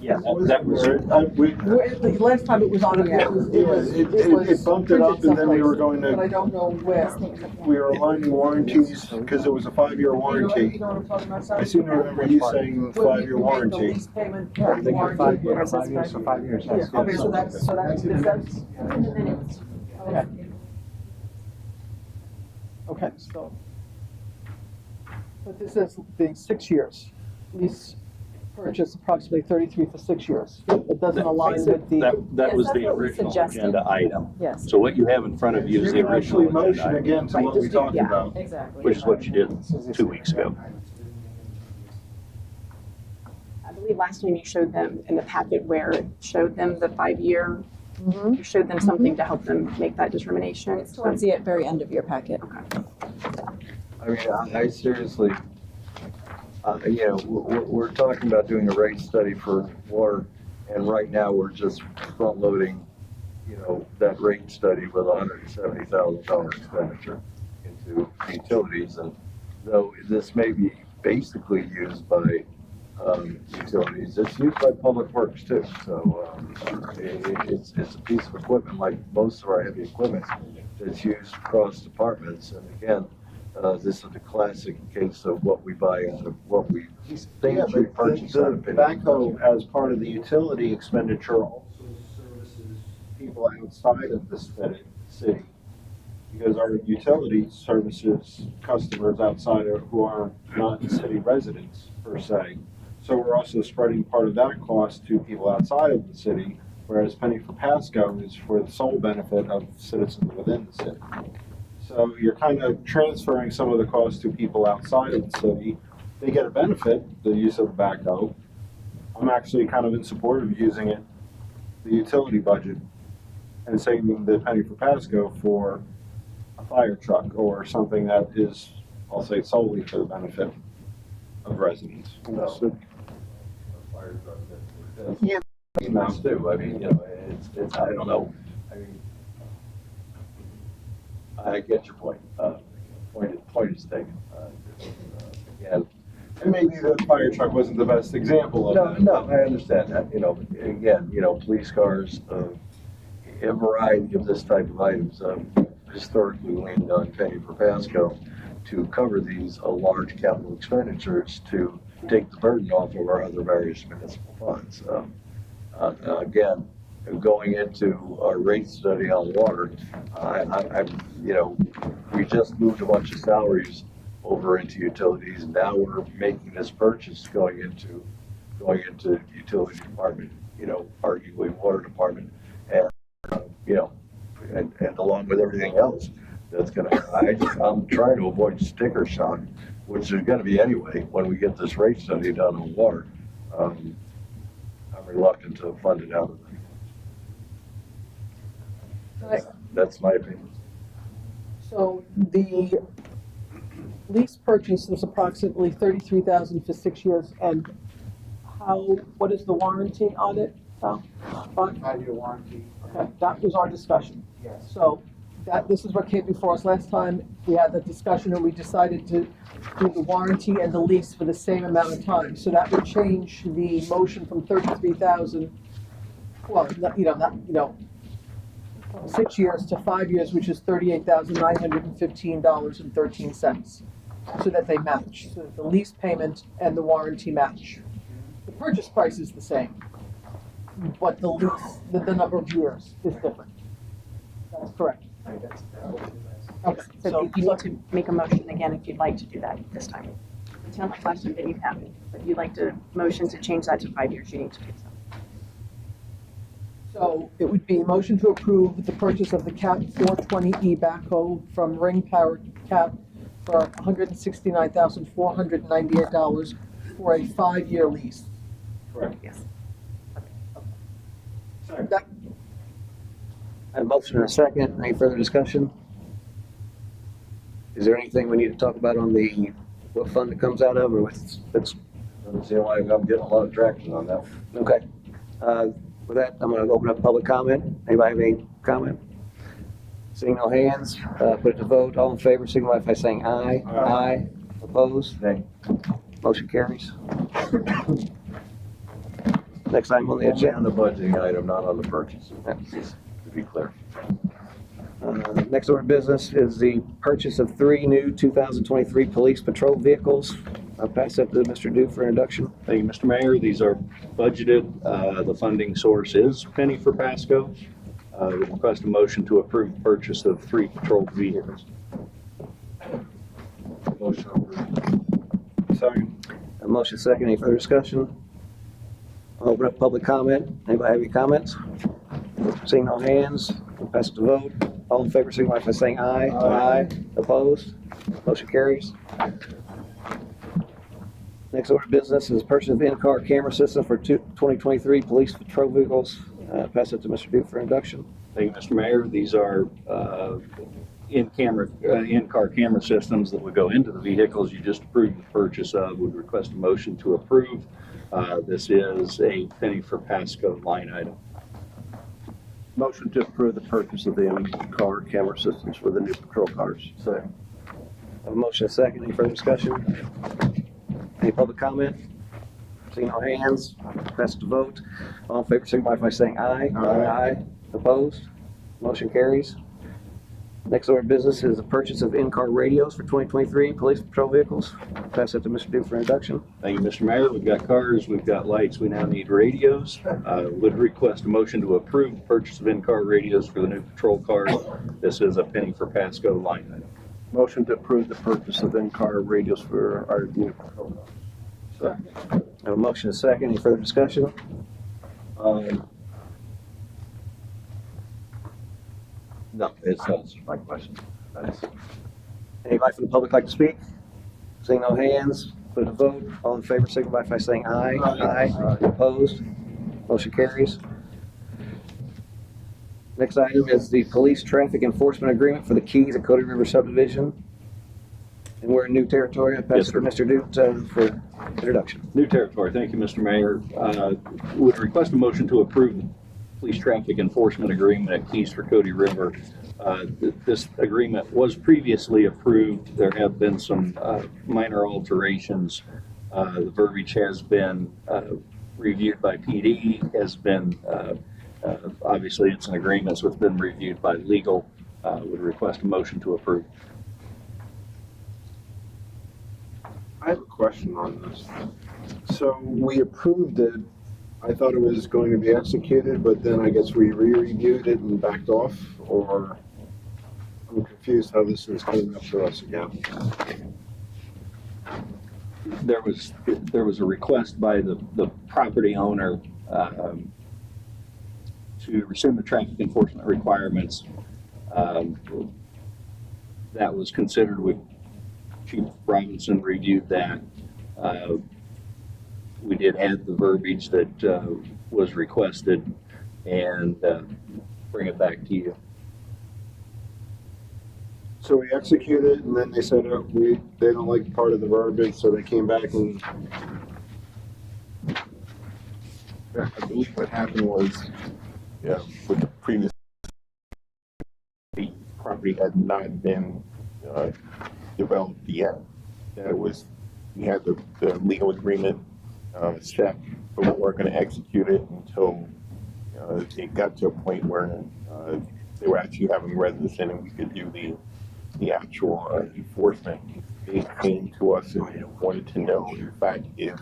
Yeah, that was. The last time it was on, it was. It bumped it up, and then we were going But I to, don't know where. we were aligning warranties, because it was a 5-year warranty. You know what I'm talking about, Sal? I seem to remember you saying 5-year warranty. The lease payment, warranty. 5 years for 5 years. Yeah, okay, so that's, okay. Okay, so. But this is the 6 years, lease purchase approximately 33 for 6 years. It doesn't align with the. That was Yes, the that's what we original suggested. agenda item. Yes. So what you have in front of you is the You can actually original agenda motion item, again to what we talked Yeah, about. exactly. which is what you did 2 weeks ago. I believe last time you showed them in the packet where it showed them the 5-year, you showed them something to help them make that determination. It's towards the very end of your packet. I mean, I seriously, you know, we're talking about doing a rate study for water, and right now we're just front loading, you know, that rate study with $170,000 expenditure into utilities. And though this may be basically used by utilities, it's used by public works too. So it's a piece of equipment like most of our heavy equipment that's used across departments. And again, this is a classic case of what we buy out of what we think Yeah, we but purchase out the of Penny backhoe, as part of the utility expenditure, also services people outside of the city. Because our utility services customers outside of, who are not city residents per se. So we're also spreading part of that cost to people outside of the city, whereas Penny for Pasco is for the sole benefit of citizens within the city. So you're kind of transferring some of the costs to people outside of the city. They get a benefit, the use of the backhoe. I'm actually kind of in support of using it, the utility budget, and saving the Penny for Pasco for a fire truck or something that is, I'll say, solely for the benefit of residents. So, fire truck that- Yeah. Emails too. I mean, you know, it's, I don't know. I mean, I get your point. Point is taken. Again, And maybe the fire truck wasn't the best example of that. no, I understand that, you know, but again, you know, police cars, a variety of this type of items, historically leaned on Penny for Pasco to cover these large capital expenditures to take the burden off of our other various municipal funds. Again, going into a rate study on water, we just moved a bunch of salaries over into utilities, and now we're making this purchase going into utility department, arguably water department, and and along with everything else, that's I'm trying to avoid sticker shock, which is gonna be anyway, when we get this rate study done on water. I'm reluctant to fund it out of there. That's my opinion. So the lease purchase is approximately $33,000 for 6 years, and what is the warranty on it, Tom? 5-year warranty. Okay, that was our discussion. Yes. So this is what came before us last time. We had that discussion and we decided to do the warranty and the lease for the same amount of time. So that would change the motion from 33,000, well, 6 years to 5 years, which is $38,915.13, so that they match. So that the lease payment and the warranty match. The purchase price is the same, but the lease, the number of years is different. That's correct. Okay, So you need to make a motion again if you'd like to do that this time. It's not the last time that you have it, but if you'd like to motion to change that to 5 years, you need to do so. So it would be a motion to approve the purchase of the Cat 420E backhoe from Ring Power Cat for $169,498 for a 5-year lease. Correct. Yes. That- A motion and a second. Any further discussion? Is there anything we need to talk about on what fund it comes out of, or what's, Doesn't seem like I'm getting a lot of traction on that. okay. With that, I'm gonna open up public comment. Anybody have any comment? Seeing no hands, put it to vote. All in favor, signify by saying aye. Aye. Opposed? Nay. Motion carries. Next item on the Only agenda. on the budgeting item, not on the purchase, to be clear. Next order of business is the purchase of 3 new 2023 police patrol vehicles. I'll pass that to Mr. Dew for introduction. Thank you, Mr. Mayor. These are budgeted. The funding source is Penny for Pasco. We request a motion to approve the purchase of 3 patrol vehicles. Motion approved. Second. A motion second. Any further discussion? I'll open up public comment. Anybody have any comments? Seeing no hands, we'll pass it to vote. All in favor, signify by saying aye. Aye. Opposed? Motion carries. Next order of business is purchase of in-car camera system for 2023 police patrol vehicles. Pass it to Mr. Duke for introduction. Thank you, Mr. Mayor. These are in-car camera systems that would go into the vehicles you just approved the purchase of. Would request a motion to approve. This is a Penny for Pasco line item. Motion to approve the purchase of the in-car camera systems for the new patrol cars. A motion second. Any further discussion? Any public comment? Seeing no hands, pass it to vote. All in favor, signify by saying aye. Aye. Opposed? Motion carries. Next order of business is the purchase of in-car radios for 2023 police patrol vehicles. Pass it to Mr. Duke for introduction. Thank you, Mr. Mayor. We've got cars, we've got lights, we now need radios. Would request a motion to approve the purchase of in-car radios for the new patrol cars. This is a Penny for Pasco line item. Motion to approve the purchase of in-car radios for our new patrol cars. I have a motion and a second. Any further discussion? No, it's answers my question. Nice. Anybody from the public like to speak? Seeing no hands, put it to vote. All in favor, signify by saying aye. Aye. Opposed? Motion carries. Next item is the police traffic enforcement agreement for the Keys at Cody River subdivision. And we're in new territory. I pass it to Mr. Duke for introduction. New territory. Thank you, Mr. Mayor. Would request a motion to approve the police traffic enforcement agreement at Keys for Cody River. This agreement was previously approved. There have been some minor alterations. The verbiage has been reviewed by PD, has been, obviously it's an agreement, so it's been reviewed by legal. Would request a motion to approve. I have a question on this. So we approved it I thought it was going to be executed, but then I guess we re-reviewed it and backed off, or I'm confused how this is coming up to us again. There was a request by the property owner to rescind the traffic enforcement requirements. That was considered with Chief Robinson reviewed that. We did add the verbiage that was requested and bring it back to you. So we executed, and then they said they don't like part of the verbiage, so they came back and. I believe what happened was, with the previous, the property had not been developed yet. That was, we had the legal agreement set, but we weren't going to execute it until it got to a point where they were actually having residents in, and we could do the actual enforcement. They came to us and wanted to know, in fact, if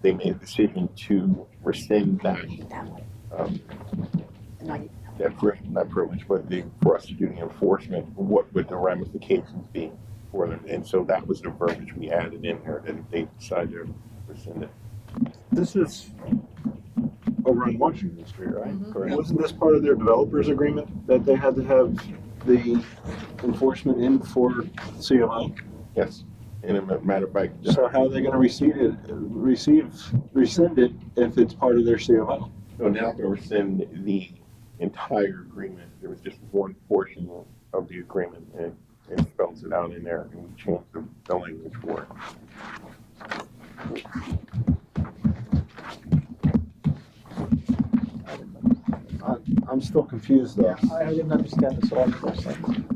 they made a decision to rescind that not privilege, but for us to do the enforcement, what would the ramifications be for them? And so that was the verbiage we added in there, that if they decide to rescind it. This is over on Washington Street, right? Correct. Wasn't this part of their developers agreement that they had to have the enforcement in for COI? Yes. And as a matter of fact, So how are they going to rescind it if it's part of their COI? so now they'll rescind the entire agreement. There was just one portion of the agreement, and it spells it out in there, and we changed the language for it. I'm still confused though. I didn't understand this all.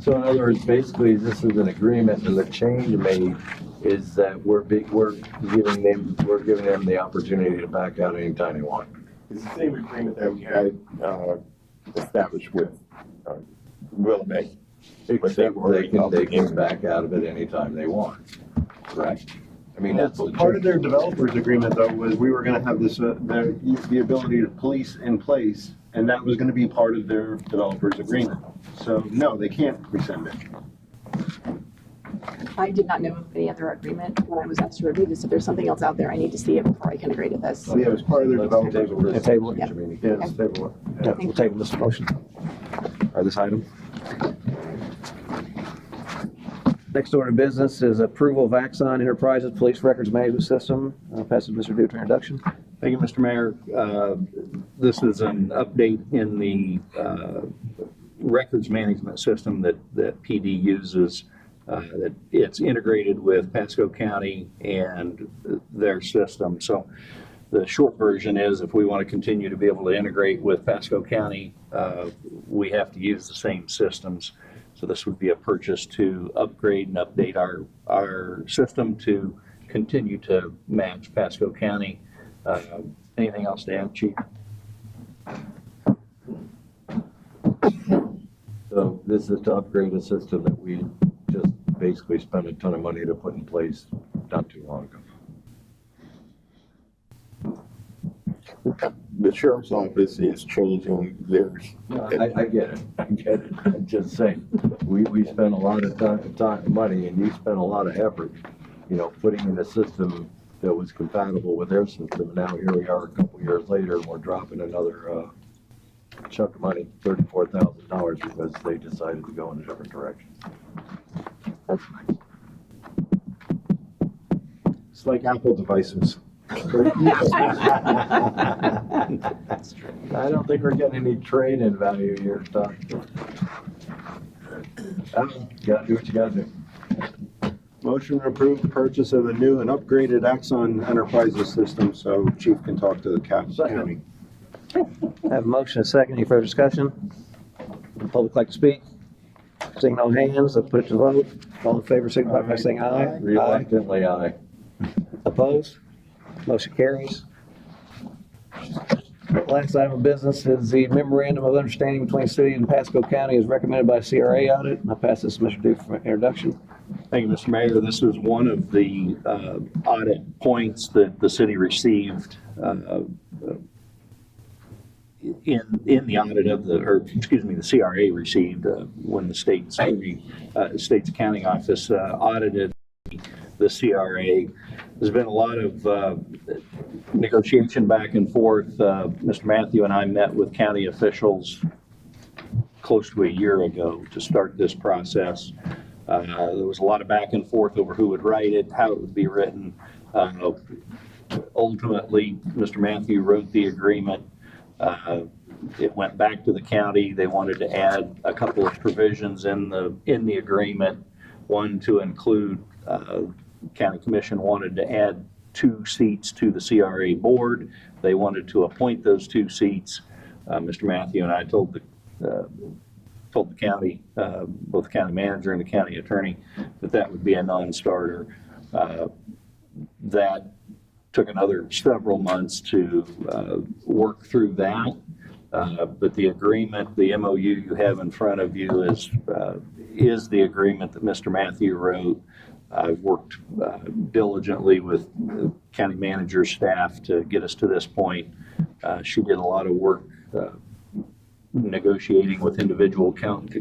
So in other words, basically, this is an agreement, and the change made is that we're giving them the opportunity to back out anytime they want. It's the same agreement that we had established with Willamette. Except they can back out of it anytime they want, correct? I mean, that's the Part of their developers agreement though was we were going to have this, the ability to police in place, and that was going to be part of their developers agreement. So no, they can't rescind it. I did not know of any other agreement when I was asked to review this. If there's something else out there, I need to see it before I can agree to this. So yeah, it was part of their developers agreement. And table it. Yeah. Yeah, let's table it. Yeah, we'll table this motion, or this item. Next order of business is approval of Axon Enterprises Police Records Management System. I'll pass it to Mr. Duke for introduction. Thank you, Mr. Mayor. This is an update in the records management system that PD uses. That it's integrated with Pasco County and their system. So the short version is, if we want to continue to be able to integrate with Pasco County, we have to use the same systems. So this would be a purchase to upgrade and update our system to continue to match Pasco County. Anything else to add, Chief? So this is to upgrade a system that we just basically spent a ton of money to put in place not too long ago. The sheriff's office is changing theirs. No, I get it. I'm just saying, we spent a lot of time, money, and you spent a lot of effort, putting in a system that was compatible with their system. And now here we are a couple years later, and we're dropping another chunk of money, $34,000, because they decided to go in a different direction. It's like Apple devices. I don't think we're getting any trade-in value here, Doc. You gotta do what you gotta do. Motion to approve the purchase of a new and upgraded Axon Enterprises system so Chief can talk to the county. I have a motion and a second. Any further discussion? Would the public like to speak? Seeing no hands, I'll put it to vote. All in favor, signify by saying aye. Reluctantly, aye. Opposed? Motion carries. Last item of business is the memorandum of understanding between the city and Pasco County as recommended by CRA audit. I'll pass this to Mr. Duke for introduction. Thank you, Mr. Mayor. This is one of the audit points that the city received in the audit of the CRA received when the state's accounting office audited the CRA. There's been a lot of negotiation back and forth. Mr. Matthew and I met with county officials close to a year ago to start this process. There was a lot of back and forth over who would write it, how it would be written. Ultimately, Mr. Matthew wrote the agreement. It went back to the county. They wanted to add a couple of provisions in the agreement. One to include, county commission wanted to add 2 seats to the CRA board. They wanted to appoint those 2 seats. Mr. Matthew and I told the county, both the county manager and the county attorney, that would be a non-starter. That took another several months to work through that. But the agreement, the MOU you have in front of you is the agreement that Mr. Matthew wrote. I've worked diligently with the county manager's staff to get us to this point. She did a lot of work negotiating with individual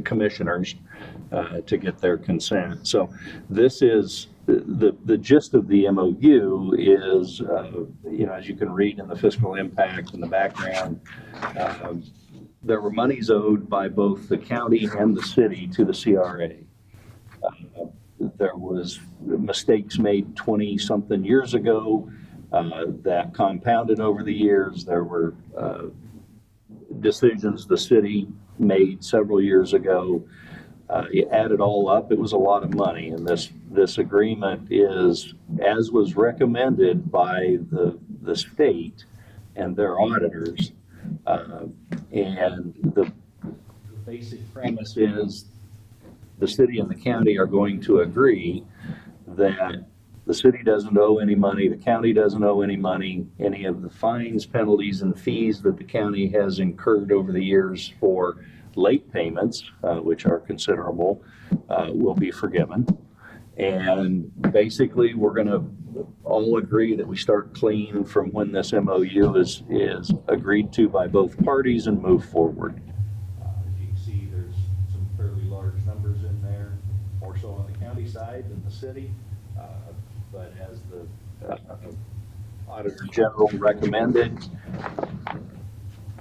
commissioners to get their consent. So this is the gist of the MOU is, as you can read in the fiscal impact in the background, there were monies owed by both the county and the city to the CRA. There was mistakes made 20-something years ago that compounded over the years. There were decisions the city made several years ago. You add it all up, it was a lot of money. And this agreement is, as was recommended by the state and their auditors. And the basic premise is the city and the county are going to agree that the city doesn't owe any money, the county doesn't owe any money, any of the fines, penalties, and fees that the county has incurred over the years for late payments, which are considerable, will be forgiven. And basically, we're going to all agree that we start clean from when this MOU is agreed to by both parties and move forward. As you can see, there's some fairly large numbers in there, more so on the county side than the city. But as the Auditor General recommended,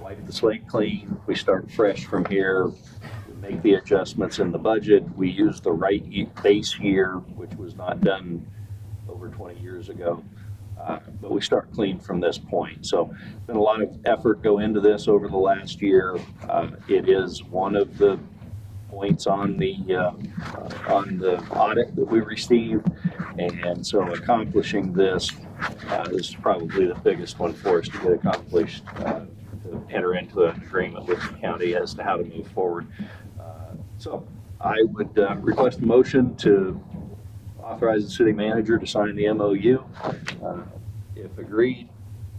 wipe the slate clean, we start fresh from here, make the adjustments in the budget. We use the right base year, which was not done over 20 years ago. But we start clean from this point. So been a lot of effort go into this over the last year. It is one of the points on the audit that we received. And so accomplishing this is probably the biggest one for us to get accomplished, to enter into an agreement with the county as to how to move forward. So I would request a motion to authorize the city manager to sign the MOU. If agreed,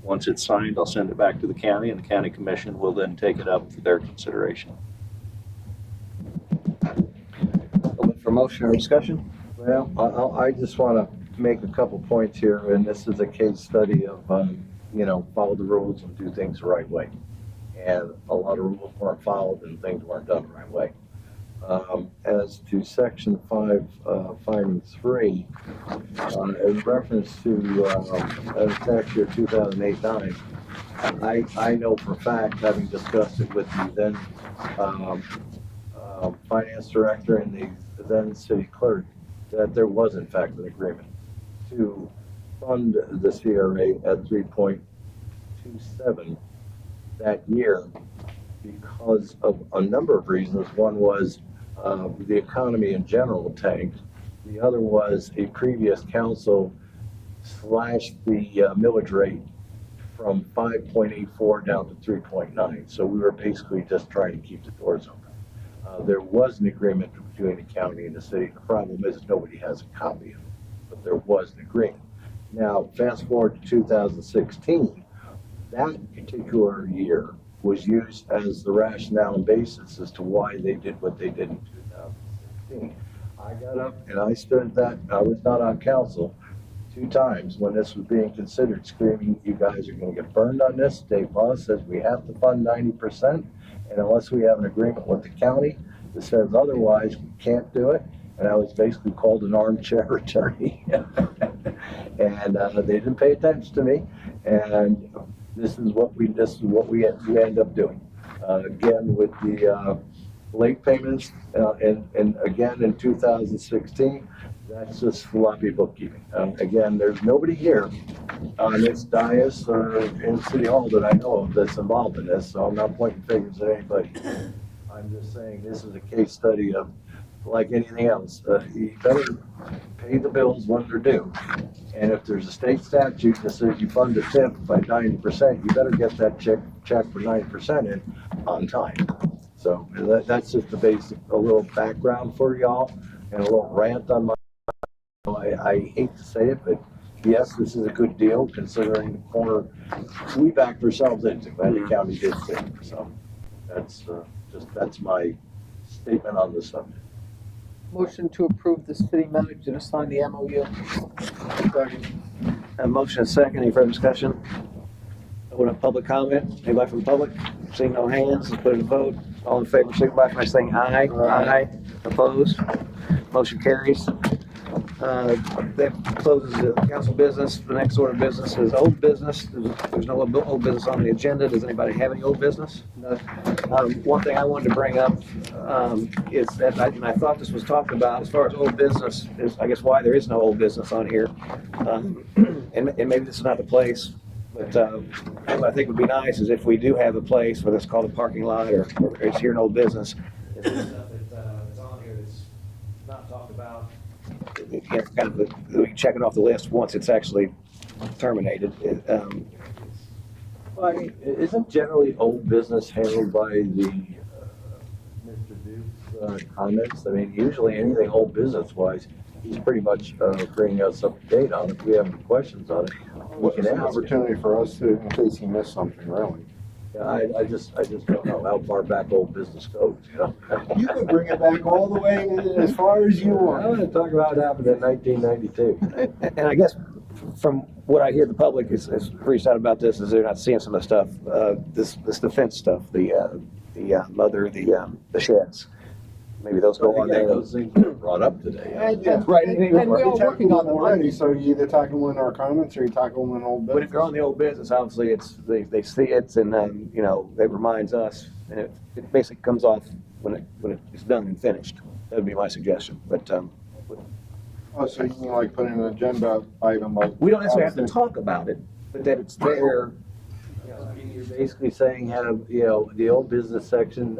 once it's signed, I'll send it back to the county, and the county commission will then take it up for their consideration. Open for motion or discussion? Well, I just want to make a couple points here, and this is a case study of, follow the rules and do things the right way. And a lot of rules weren't followed and things weren't done the right way. As to section 5, finding 3, in reference to tax year 2008-9, I know for a fact, having discussed it with the then finance director and the then city clerk, that there was in fact an agreement to fund the CRA at 3.27 that year because of a number of reasons. One was the economy in general tanked. The other was a previous council slashed the millage rate from 5.84 down to 3.9. So we were basically just trying to keep the doors open. There was an agreement between the county and the city. The problem is nobody has a copy of it, but there was an agreement. Now, fast forward to 2016, that particular year was used as the rationale and basis as to why they did what they did in 2016. I got up and I stood that, I was not on council, 2 times when this was being considered, screaming, you guys are gonna get burned on this. State law says we have to fund 90%, and unless we have an agreement with the county that says otherwise, we can't do it. And I was basically called an armchair attorney. And they didn't pay attention to me, and this is what we end up doing. Again, with the late payments, and again in 2016, that's just sloppy bookkeeping. Again, there's nobody here on this dais or in City Hall that I know of that's involved in this, so I'm not pointing fingers at anybody. I'm just saying this is a case study of, like anything else, you better pay the bills when they're due. And if there's a state statute that says you fund a tip by 90%, you better get that check for 90% in on time. So that's just the basic, a little background for y'all and a little rant on my, I hate to say it, but yes, this is a good deal considering the corner we backed ourselves into, and the county did too. So that's my statement on this subject. Motion to approve the city manager to sign the MOU. A motion and second. Any further discussion? Open up public comment. Anybody from the public? Seeing no hands, let's put it to vote. All in favor, signify by saying aye. Aye. Opposed? Motion carries. That closes the council business. The next order of business is old business. There's no old business on the agenda. Does anybody have any old business? No. One thing I wanted to bring up is that I thought this was talked about as far as old business is, I guess, why there is no old business on here. And maybe this is not the place, but what I think would be nice is if we do have a place, whether it's called a parking lot or it's here in old business, if there's stuff that's on here that's not talked about, kind of we can check it off the list once it's actually terminated. Well, I mean, isn't generally old business handled by the Mr. Duke's comments? I mean, usually anything old business-wise, he's pretty much bringing us up to date on it. If we have any questions on it, we can It's an ask. opportunity for us to, in case he missed something, really. Yeah, I just don't know how far back old business goes, you know? You can bring it back all the way as far as you I want. want to talk about what happened in 1992. And I guess from what I hear, the public is reached out about this, is they're not seeing some of the stuff, this defense stuff, the sheds. Maybe those go on there. Those things were brought up today. Right. And we're all working on them already, so you either tackle them in our comments or you tackle them in old But business. if you're on the old business, obviously they see it and then, it reminds us, and it basically comes off when it's done and finished. That would be my suggestion, but, Oh, so you mean like put in an agenda item of. we don't necessarily have to talk about it, but that it's there. You're basically saying have, the old business section,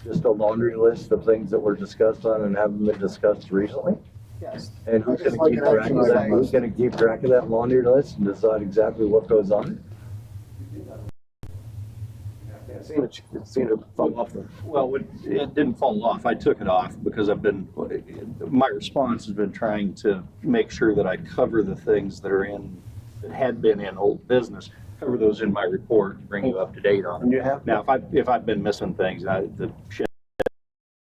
just a laundry list of things that were discussed on and haven't been discussed recently? Yes. And who's Just gonna like keep an track action of that? item. Who's gonna keep track of that laundry list and decide exactly what goes on it? It seemed to fall off the. Well, it didn't fall off. I took it off because my response has been trying to make sure that I cover the things that had been in old business, cover those in my report, bring you up to date on And it. you have. Now, if I've been missing things, the shit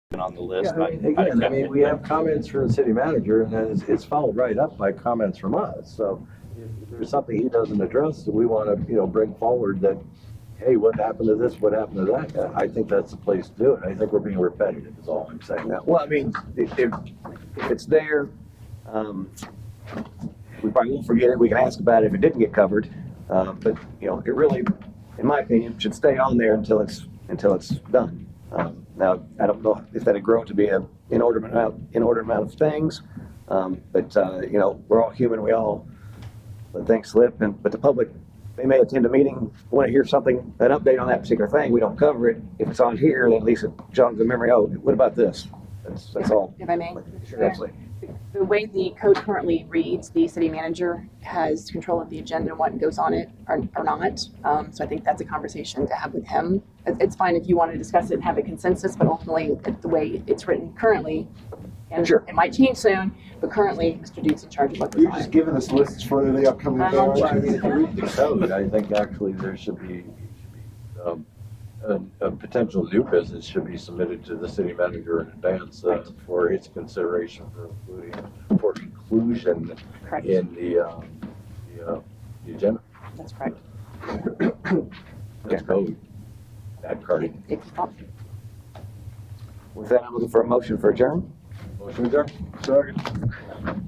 been on the list. Yeah, I mean, we have comments from the city manager and then it's followed right up by comments from us. So if there's something he doesn't address that we want to, bring forward that, hey, what happened to this, what happened to that? I think that's the place to do it. I think we're being repetitive is all I'm saying. Well, I mean, if it's there, we probably won't forget it. We can ask about it if it didn't get covered. But, it really, in my opinion, should stay on there until it's done. Now, I don't know if that'd grow to be an inordinate amount of things. But, we're all human. We all let things slip. But the public, they may attend a meeting, want to hear something, an update on that particular thing. We don't cover it. If it's on here, then at least it jogs the memory. Oh, what about this? That's all. If I may. Sure, absolutely. The way the code currently reads, the city manager has control of the agenda and what goes on it or not. So I think that's a conversation to have with him. It's fine if you want to discuss it and have a consensus, but ultimately, the way it's written currently, And Sure. it might change soon, but currently, Mr. Duke's in charge of what goes You're on just it. giving us lists for the upcoming. I days. If you read the code, I think actually there should be, a potential new business should be submitted to the city manager in advance for its consideration for inclusion Correct. in the agenda. That's correct. Let's go. That card. If you want. With that, I'm looking for a motion for adjourn. Motion adjourned. Second.